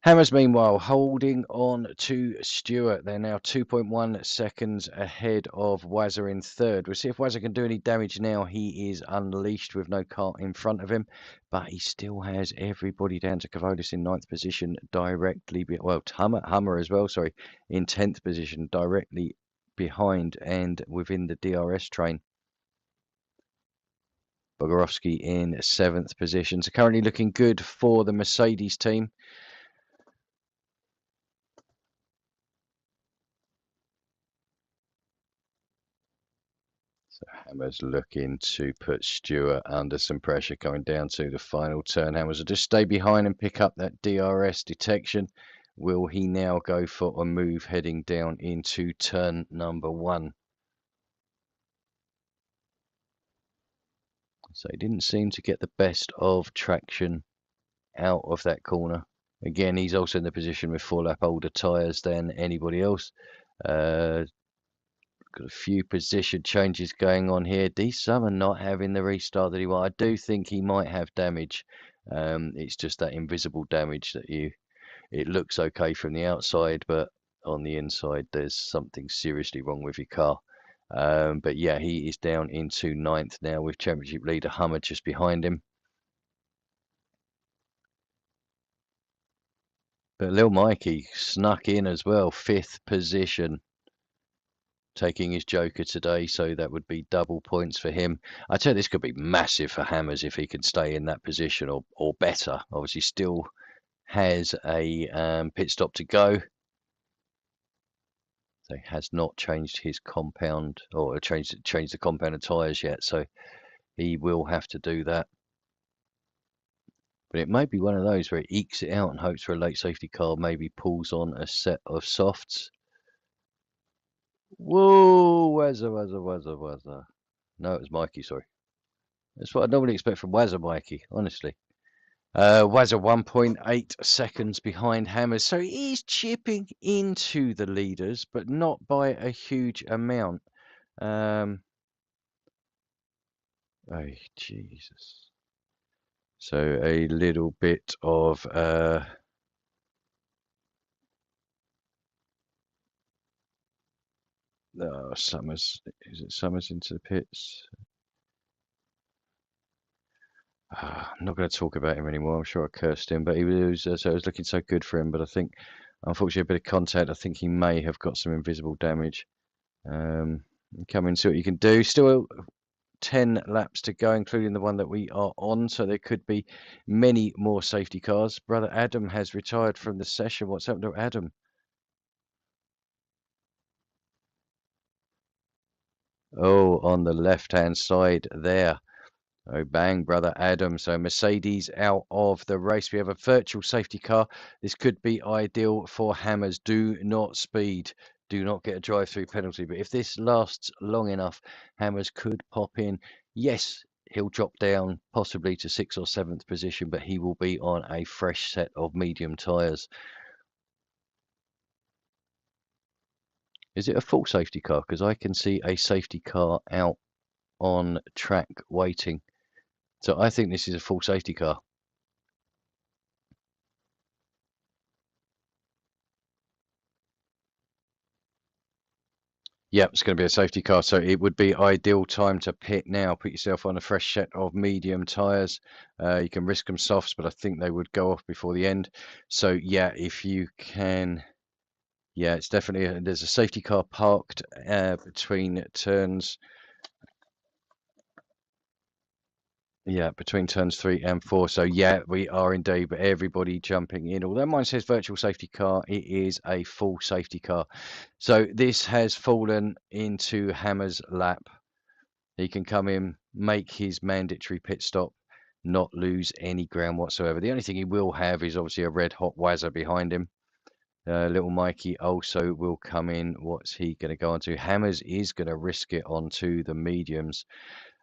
Hammers, meanwhile, holding on to Stewart. They're now 2.1 seconds ahead of Wazza in 3rd. We'll see if Wazza can do any damage now. He is unleashed with no car in front of him, but he still has everybody down to Cavolis in 9th position directly. Well, Hummer as well, sorry, in 10th position directly behind and within the DRS train. Bogorovsky in 7th position. So currently looking good for the Mercedes team. So Hammers looking to put Stewart under some pressure going down to the final turn. Hammers will just stay behind and pick up that DRS detection. Will he now go for a move heading down into turn number 1? So he didn't seem to get the best of traction out of that corner. Again, he's also in the position with 4 lap older tyres than anybody else. Got a few position changes going on here. D Summer not having the restart that he wanted. I do think he might have damage. It's just that invisible damage that it looks okay from the outside, but on the inside there's something seriously wrong with your car. But yeah, he is down into 9th now with championship leader Hummer just behind him. But Lil Mikey snuck in as well, 5th position, taking his Joker today, so that would be double points for him. I tell you, this could be massive for Hammers if he can stay in that position or better. Obviously still has a pit stop to go. So he has not changed his compound or changed the compound of tyres yet, so he will have to do that. But it may be one of those where he ekes it out and hopes for a late safety car, maybe pulls on a set of softs. Whoa, Wazza. No, it was Mikey, sorry. That's what I normally expect from Wazza Mikey, honestly. Wazza 1.8 seconds behind Hammers, so he's chipping into the leaders, but not by a huge amount. Oh, Jesus. So a little bit of Summers. Is it Summers into the pits? I'm not going to talk about him anymore. I'm sure I cursed him, but he was so it was looking so good for him. But I think, unfortunately, a bit of contact. I think he may have got some invisible damage. Come and see what you can do. Still 10 laps to go, including the one that we are on. So there could be many more safety cars. Brother Adam has retired from the session. What's happened to Adam? Oh, on the left-hand side there. Oh, bang, brother Adam. So Mercedes out of the race. We have a virtual safety car. This could be ideal for Hammers. Do not speed. Do not get a drive-through penalty. But if this lasts long enough, Hammers could pop in. Yes, he'll drop down possibly to 6th or 7th position, but he will be on a fresh set of medium tyres. Is it a full safety car? Because I can see a safety car out on track waiting. So I think this is a full safety car. Yep, it's going to be a safety car, so it would be ideal time to pit now. Put yourself on a fresh set of medium tyres. You can risk them softs, but I think they would go off before the end. So yeah, if you can, yeah, it's definitely there's a safety car parked between turns. Yeah, between turns 3 and 4. So yeah, we are indeed, but everybody jumping in. Although mine says virtual safety car, it is a full safety car. So this has fallen into Hammer's lap. He can come in, make his mandatory pit stop, not lose any ground whatsoever. The only thing he will have is obviously a red hot Wazza behind him. Little Mikey also will come in. What's he going to go on to? Hammers is going to risk it onto the mediums.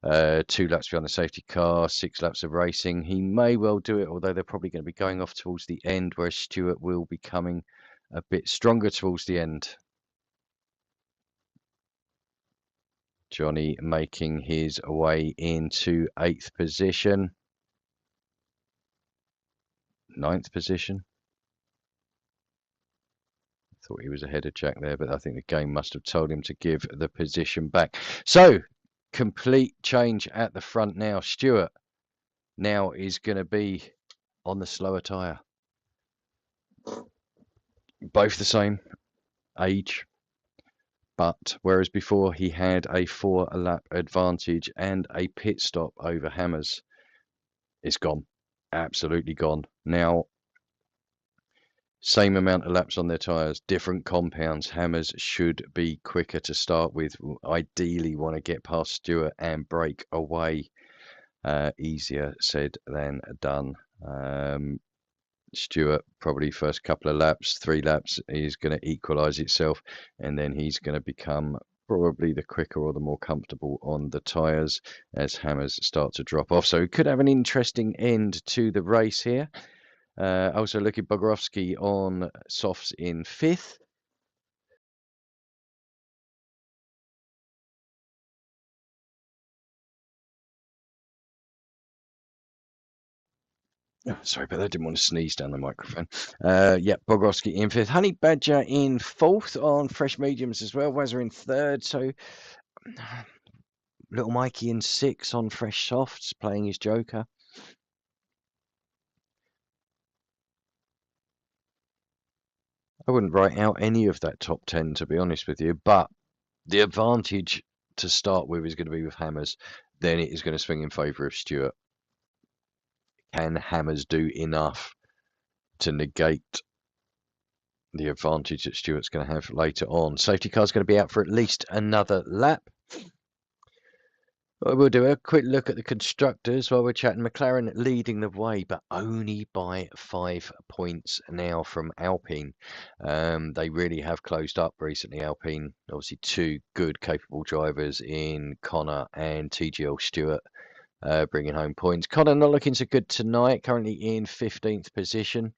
2 laps beyond the safety car, 6 laps of racing. He may well do it, although they're probably going to be going off towards the end, whereas Stewart will be coming a bit stronger towards the end. Johnny making his way into 8th position. 9th position. Thought he was ahead of Jack there, but I think the game must have told him to give the position back. So, complete change at the front now. Stewart now is going to be on the slower tyre. Both the same age, but whereas before he had a 4-lap advantage and a pit stop over Hammers, it's gone. Absolutely gone. Now, same amount of laps on their tyres, different compounds. Hammers should be quicker to start with. Ideally want to get past Stewart and break away. Easier said than done. Stewart probably first couple of laps, 3 laps, is going to equalise itself, and then he's going to become probably the quicker or the more comfortable on the tyres as Hammers start to drop off. So we could have an interesting end to the race here. Also looking Bogrovsky on softs in 5th. Oh, sorry, but I didn't want to sneeze down the microphone. Yeah, Bogrovsky in 5th. Honey Badger in 4th on fresh mediums as well. Wazza in 3rd. So Little Mikey in 6th on fresh softs, playing his Joker. I wouldn't write out any of that top 10, to be honest with you, but the advantage to start with is going to be with Hammers. Then it is going to swing in favour of Stewart. Can Hammers do enough to negate the advantage that Stewart's going to have later on? Safety car's going to be out for at least another lap. We'll do a quick look at the constructors while we're chatting. McLaren leading the way, but only by 5 points now from Alpine. They really have closed up recently, Alpine. Obviously, 2 good, capable drivers in Connor and TGL Stewart bringing home points. Connor not looking so good tonight, currently in 15th position.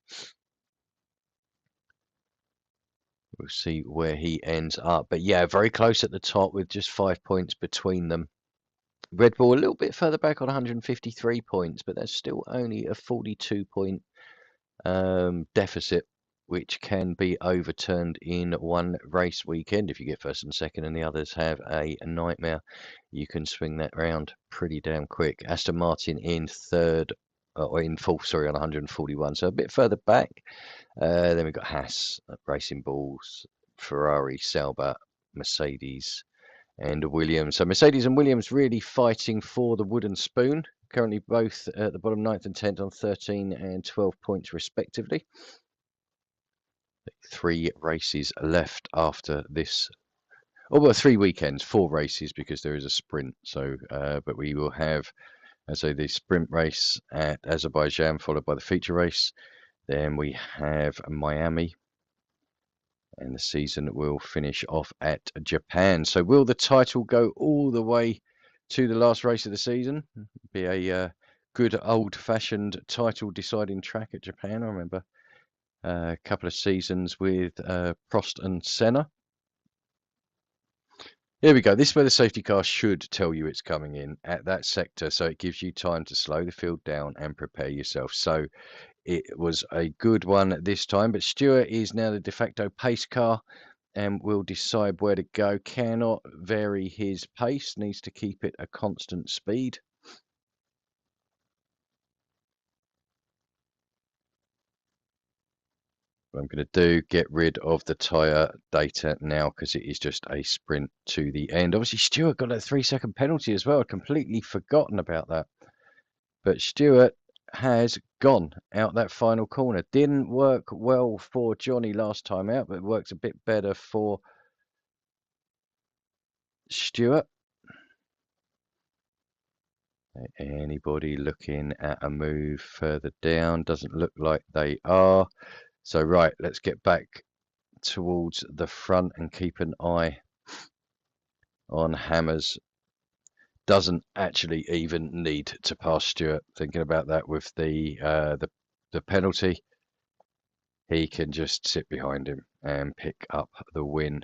We'll see where he ends up. But yeah, very close at the top with just 5 points between them. Red Bull a little bit further back on 153 points, but that's still only a 42-point deficit, which can be overturned in one race weekend. If you get first and second and the others have a nightmare, you can swing that round pretty damn quick. Aston Martin in 3rd, or in 4th, sorry, on 141, so a bit further back. Then we've got Haas, Racing Bulls, Ferrari, Sauber, Mercedes, and Williams. So Mercedes and Williams really fighting for the wooden spoon. Currently both at the bottom, 9th and 10th on 13 and 12 points respectively. 3 races left after this. Oh, well, 3 weekends, 4 races because there is a sprint. So, but we will have, as I say, the sprint race at Azerbaijan followed by the feature race. Then we have Miami. And the season will finish off at Japan. So will the title go all the way to the last race of the season? Be a good old-fashioned title deciding track at Japan. I remember a couple of seasons with Prost and Senna. Here we go. This is where the safety car should tell you it's coming in at that sector. So it gives you time to slow the field down and prepare yourself. So it was a good one this time, but Stewart is now the de facto pace car and will decide where to go. Cannot vary his pace, needs to keep it a constant speed. What I'm going to do, get rid of the tyre data now because it is just a sprint to the end. Obviously, Stewart got a 3-second penalty as well. I'd completely forgotten about that. But Stewart has gone out that final corner. Didn't work well for Johnny last time out, but it works a bit better for Stewart. Anybody looking at a move further down? Doesn't look like they are. So right, let's get back towards the front and keep an eye on Hammers. Doesn't actually even need to pass Stewart. Thinking about that with the penalty, he can just sit behind him and pick up the win.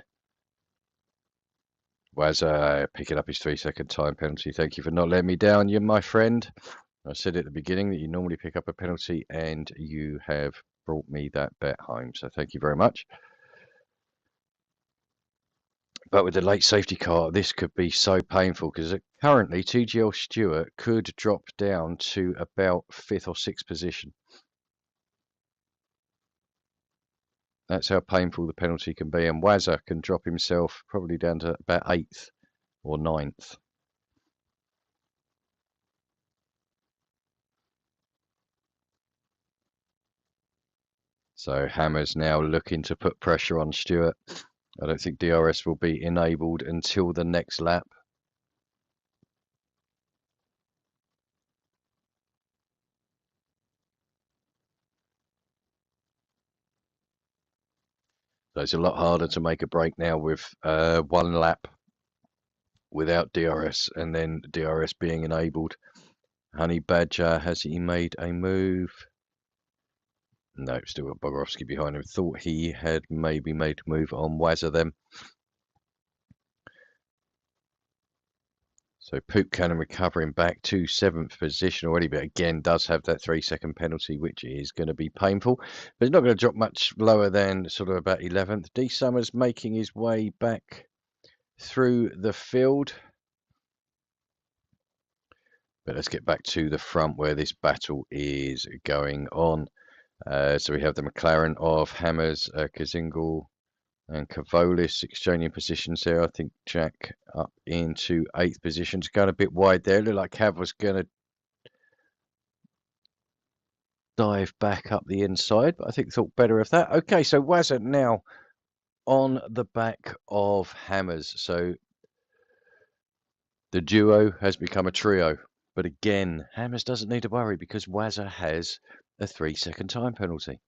Wazza picking up his 3-second time penalty. Thank you for not letting me down, you my friend. I said at the beginning that you normally pick up a penalty, and you have brought me that bet home. So thank you very much. But with the late safety car, this could be so painful because currently TGL Stewart could drop down to about 5th or 6th position. That's how painful the penalty can be. And Wazza can drop himself probably down to about 8th or 9th. So Hammer's now looking to put pressure on Stewart. I don't think DRS will be enabled until the next lap. So it's a lot harder to make a break now with 1 lap without DRS and then DRS being enabled. Honey Badger, has he made a move? No, still got Bogorowski behind him. Thought he had maybe made a move on Wazza then. So Poop Cannon recovering back to 7th position already, but again does have that 3-second penalty, which is going to be painful. But it's not going to drop much lower than sort of about 11th. D Summers making his way back through the field. But let's get back to the front where this battle is going on. So we have the McLaren of Hammers, Kazingal and Kavolis exchanging positions there. I think Jack up into 8th position. It's going a bit wide there. Looked like Cav was going to dive back up the inside, but I think thought better of that. Okay, so Wazza now on the back of Hammers. So the duo has become a trio. But again, Hammers doesn't need to worry because Wazza has a 3-second time penalty.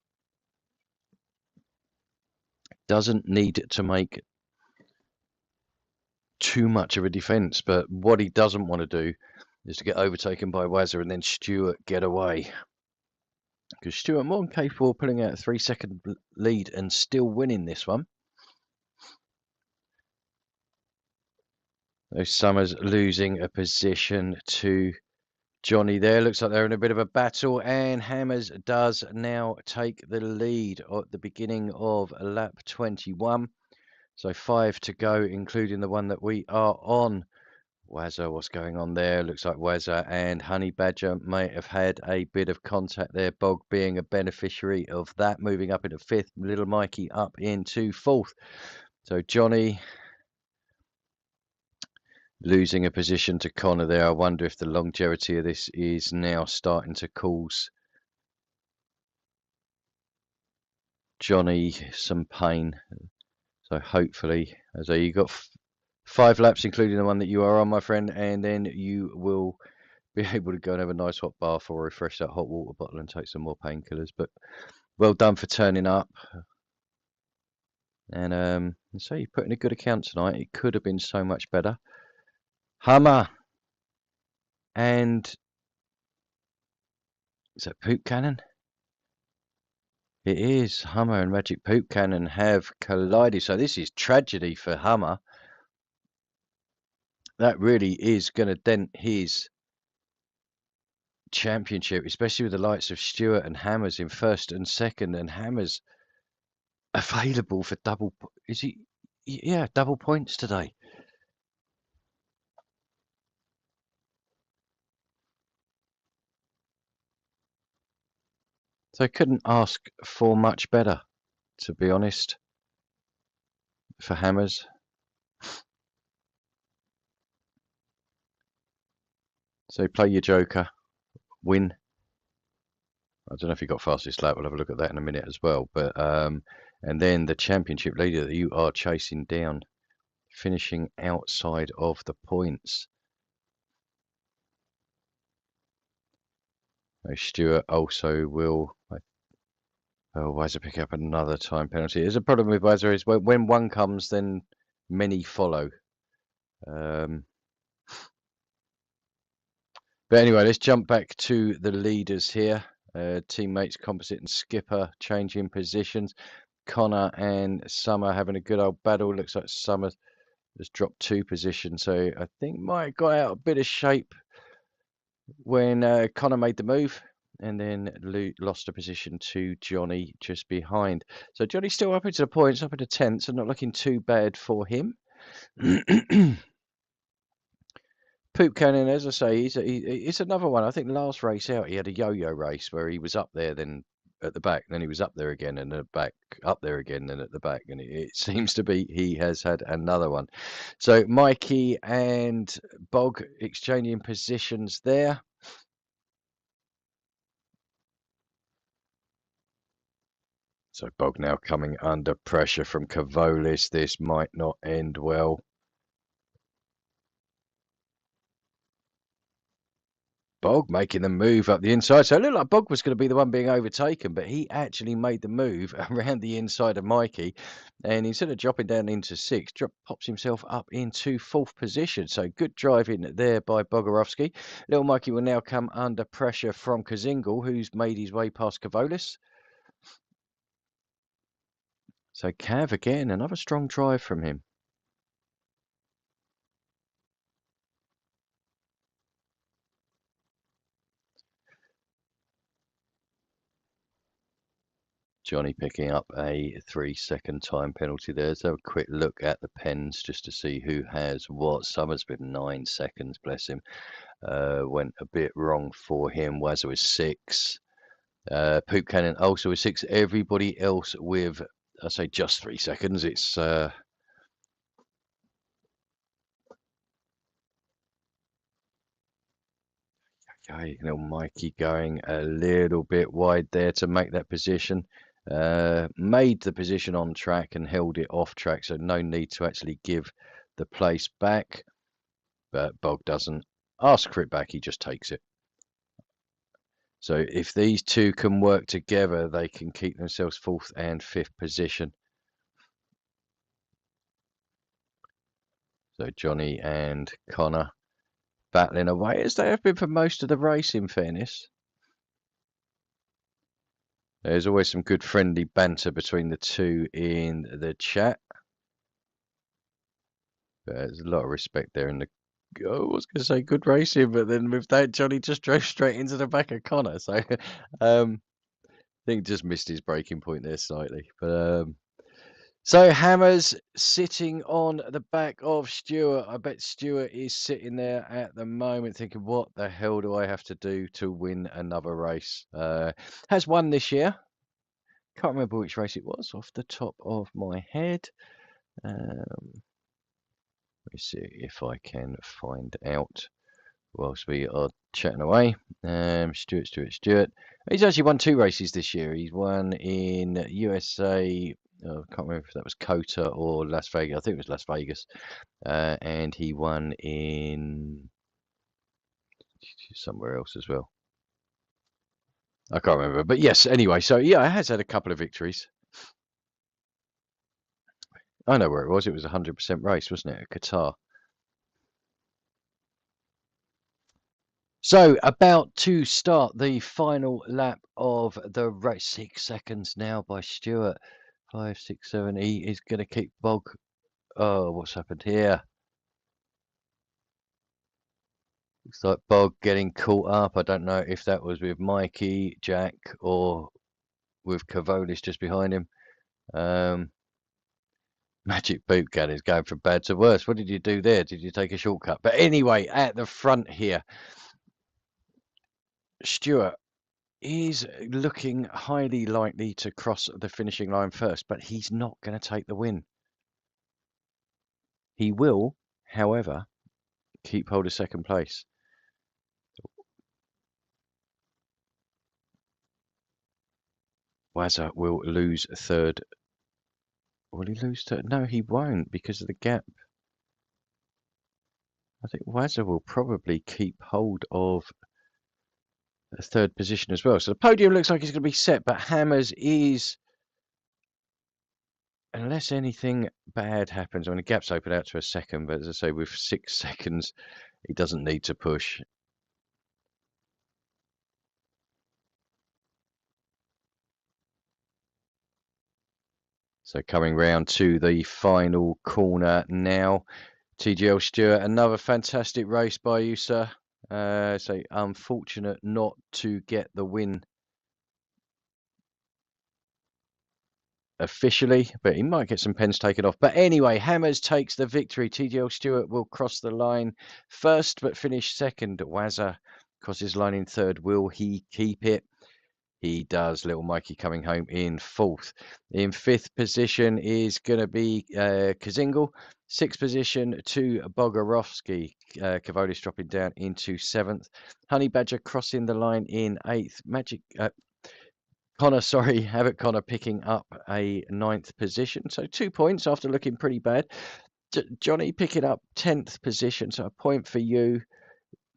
Doesn't need to make too much of a defence, but what he doesn't want to do is to get overtaken by Wazza and then Stewart get away. Because Stewart more than capable of pulling out a 3-second lead and still winning this one. Those Summers losing a position to Johnny there. Looks like they're in a bit of a battle, and Hammers does now take the lead at the beginning of lap 21. So 5 to go, including the one that we are on. Wazza, what's going on there? Looks like Wazza and Honey Badger may have had a bit of contact there. Bog being a beneficiary of that, moving up into 5th. Little Mikey up into 4th. So Johnny losing a position to Connor there. I wonder if the longevity of this is now starting to cause Johnny some pain. So hopefully, as you got 5 laps, including the one that you are on, my friend, and then you will be able to go and have a nice hot bath or refresh that hot water bottle and take some more painkillers. But well done for turning up. And so you put in a good account tonight. It could have been so much better. Hummer. And is that Poop Cannon? It is. Hummer and Magic Poop Cannon have collided. So this is tragedy for Hummer. That really is going to dent his championship, especially with the likes of Stewart and Hammers in 1st and 2nd, and Hammers available for double. Is he? Yeah, double points today. So I couldn't ask for much better, to be honest, for Hammers. So play your joker, win. I don't know if you got fastest lap. We'll have a look at that in a minute as well. But and then the championship leader that you are chasing down, finishing outside of the points. So Stewart also will. Oh, Wazza pick up another time penalty. There's a problem with Wazza is when one comes, then many follow. But anyway, let's jump back to the leaders here. Teammates, Composite and Skipper changing positions. Connor and Summer having a good old battle. Looks like Summer has dropped 2 positions, so I think might got out a bit of shape when Connor made the move, and then lost a position to Johnny just behind. So Johnny's still up into the points, up into 10th, so not looking too bad for him. Poop Cannon, as I say, it's another one. I think last race out he had a yo-yo race where he was up there, then at the back, then he was up there again, and at the back, up there again, then at the back, and it seems to be he has had another one. So Mikey and Bog exchanging positions there. So Bog now coming under pressure from Kavolis. This might not end well. Bog making the move up the inside. So it looked like Bog was going to be the one being overtaken, but he actually made the move around the inside of Mikey. And instead of dropping down into 6th, pops himself up into 4th position. So good driving there by Bogorowski. Little Mikey will now come under pressure from Kazingal, who's made his way past Kavolis. So Cav again, another strong drive from him. Johnny picking up a 3-second time penalty there. Let's have a quick look at the pens just to see who has what. Summers with 9 seconds, bless him. Went a bit wrong for him. Wazza was 6. Poop Cannon also with 6. Everybody else with, I say, just 3 seconds. It's okay, little Mikey going a little bit wide there to make that position. Made the position on track and held it off track, so no need to actually give the place back. But Bog doesn't ask for it back, he just takes it. So if these two can work together, they can keep themselves 4th and 5th position. So Johnny and Connor battling away, as they have been for most of the race, in fairness. There's always some good friendly banter between the two in the chat. But there's a lot of respect there in the... I was going to say good racing, but then with that, Johnny just drove straight into the back of Connor. So I think just missed his braking point there slightly. But so Hammers sitting on the back of Stewart. I bet Stewart is sitting there at the moment thinking, what the hell do I have to do to win another race? Has won this year. Can't remember which race it was off the top of my head. Let me see if I can find out whilst we are chatting away. Stewart. He's actually won 2 races this year. He's won in USA. I can't remember if that was COTA or Las Vegas. I think it was Las Vegas. And he won in somewhere else as well. I can't remember. But yes, anyway. So yeah, it has had a couple of victories. I know where it was. It was a 100% race, wasn't it? At Qatar. So about to start the final lap of the race. 6 seconds now by Stewart. 5, 6, 7. He is going to keep Bog. Oh, what's happened here? Looks like Bog getting caught up. I don't know if that was with Mikey, Jack, or with Cavolis just behind him. Magic Boot Gun is going from bad to worse. What did you do there? Did you take a shortcut? But anyway, at the front here, Stewart is looking highly likely to cross the finishing line first, but he's not going to take the win. He will, however, keep hold of 2nd place. Wazza will lose 3rd. Will he lose 3rd? No, he won't because of the gap. I think Wazza will probably keep hold of a 3rd position as well. So the podium looks like it's going to be set, but Hammers is, unless anything bad happens, when the gap's open out to a 2nd, but as I say, with 6 seconds, he doesn't need to push. So coming round to the final corner now. TGL Stewart, another fantastic race by you, sir. So unfortunate not to get the win officially, but he might get some pens taken off. But anyway, Hammers takes the victory. TGL Stewart will cross the line first, but finish 2nd. Wazza crosses line in 3rd. Will he keep it? He does. Little Mikey coming home in 4th. In 5th position is going to be Kazingle. 6th position to Bogarovsky. Cavolis dropping down into 7th. Honey Badger crossing the line in 8th. Havoc Connor picking up a 9th position. So 2 points after looking pretty bad. Johnny picking up 10th position. So a point for you.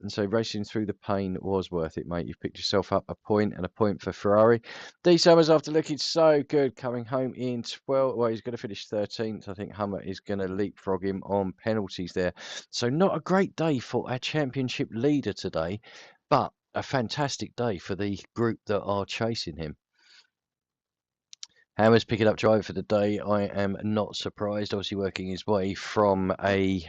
And so racing through the pain was worth it, mate. You've picked yourself up a point, and a point for Ferrari. D Summers, after looking so good, coming home in 12th. Well, he's going to finish 13th. I think Hummer is going to leapfrog him on penalties there. So not a great day for our championship leader today, but a fantastic day for the group that are chasing him. Hammer's picking up driver for the day. I am not surprised. Obviously working his way from a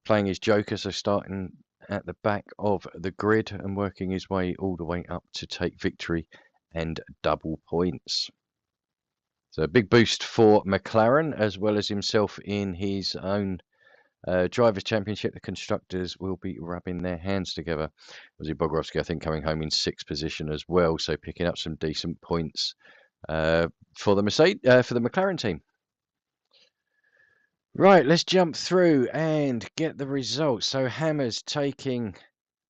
playing his joker, so starting at the back of the grid and working his way all the way up to take victory and double points. So a big boost for McLaren, as well as himself in his own Drivers' Championship. The constructors will be rubbing their hands together. Ozzy Bogorowski, I think, coming home in 6th position as well, so picking up some decent points for the McLaren team. Right, let's jump through and get the results. So Hammer's taking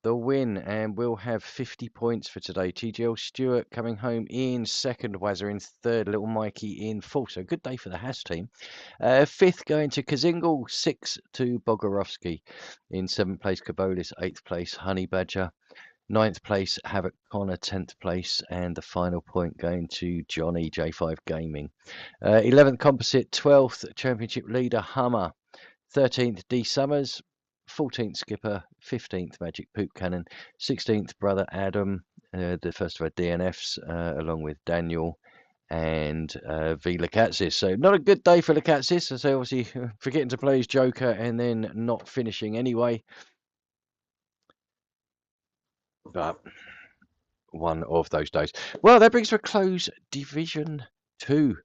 the win, and we'll have 50 points for today. TGL Stewart coming home in 2nd, Wazza in 3rd, Little Mikey in 4th. So good day for the Haas team. 5th going to Kazingle, 6th to Bogorowski. In 7th place, Kabolis, 8th place, Honey Badger. 9th place, Havoc Connor, 10th place, and the final point going to Johnny J5 Gaming. 11th Composite, 12th Championship Leader Hummer, 13th D Summers, 14th Skipper, 15th Magic Poop Cannon, 16th Brother Adam, the first of our DNFs, along with Daniel and V Lakatsis. So not a good day for Lakatsis, so obviously forgetting to play his Joker and then not finishing anyway. But one of those days. Well, that brings to a close Division 2.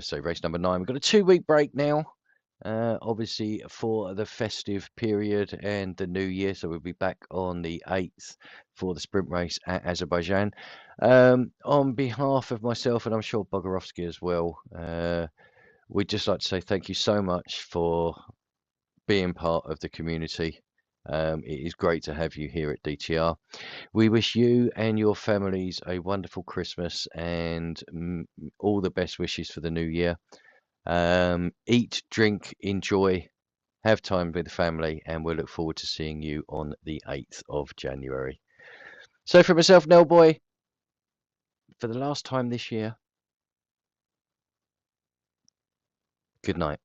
So race number 9. We've got a 2-week break now. Obviously for the festive period and the new year, so we'll be back on the 8th for the sprint race at Azerbaijan. On behalf of myself, and I'm sure Bogorowski as well, we'd just like to say thank you so much for being part of the community. It is great to have you here at DTR. We wish you and your families a wonderful Christmas and all the best wishes for the new year. Eat, drink, enjoy, have time with the family, and we'll look forward to seeing you on the 8th of January. So for myself, Nell Boy, for the last time this year, good night.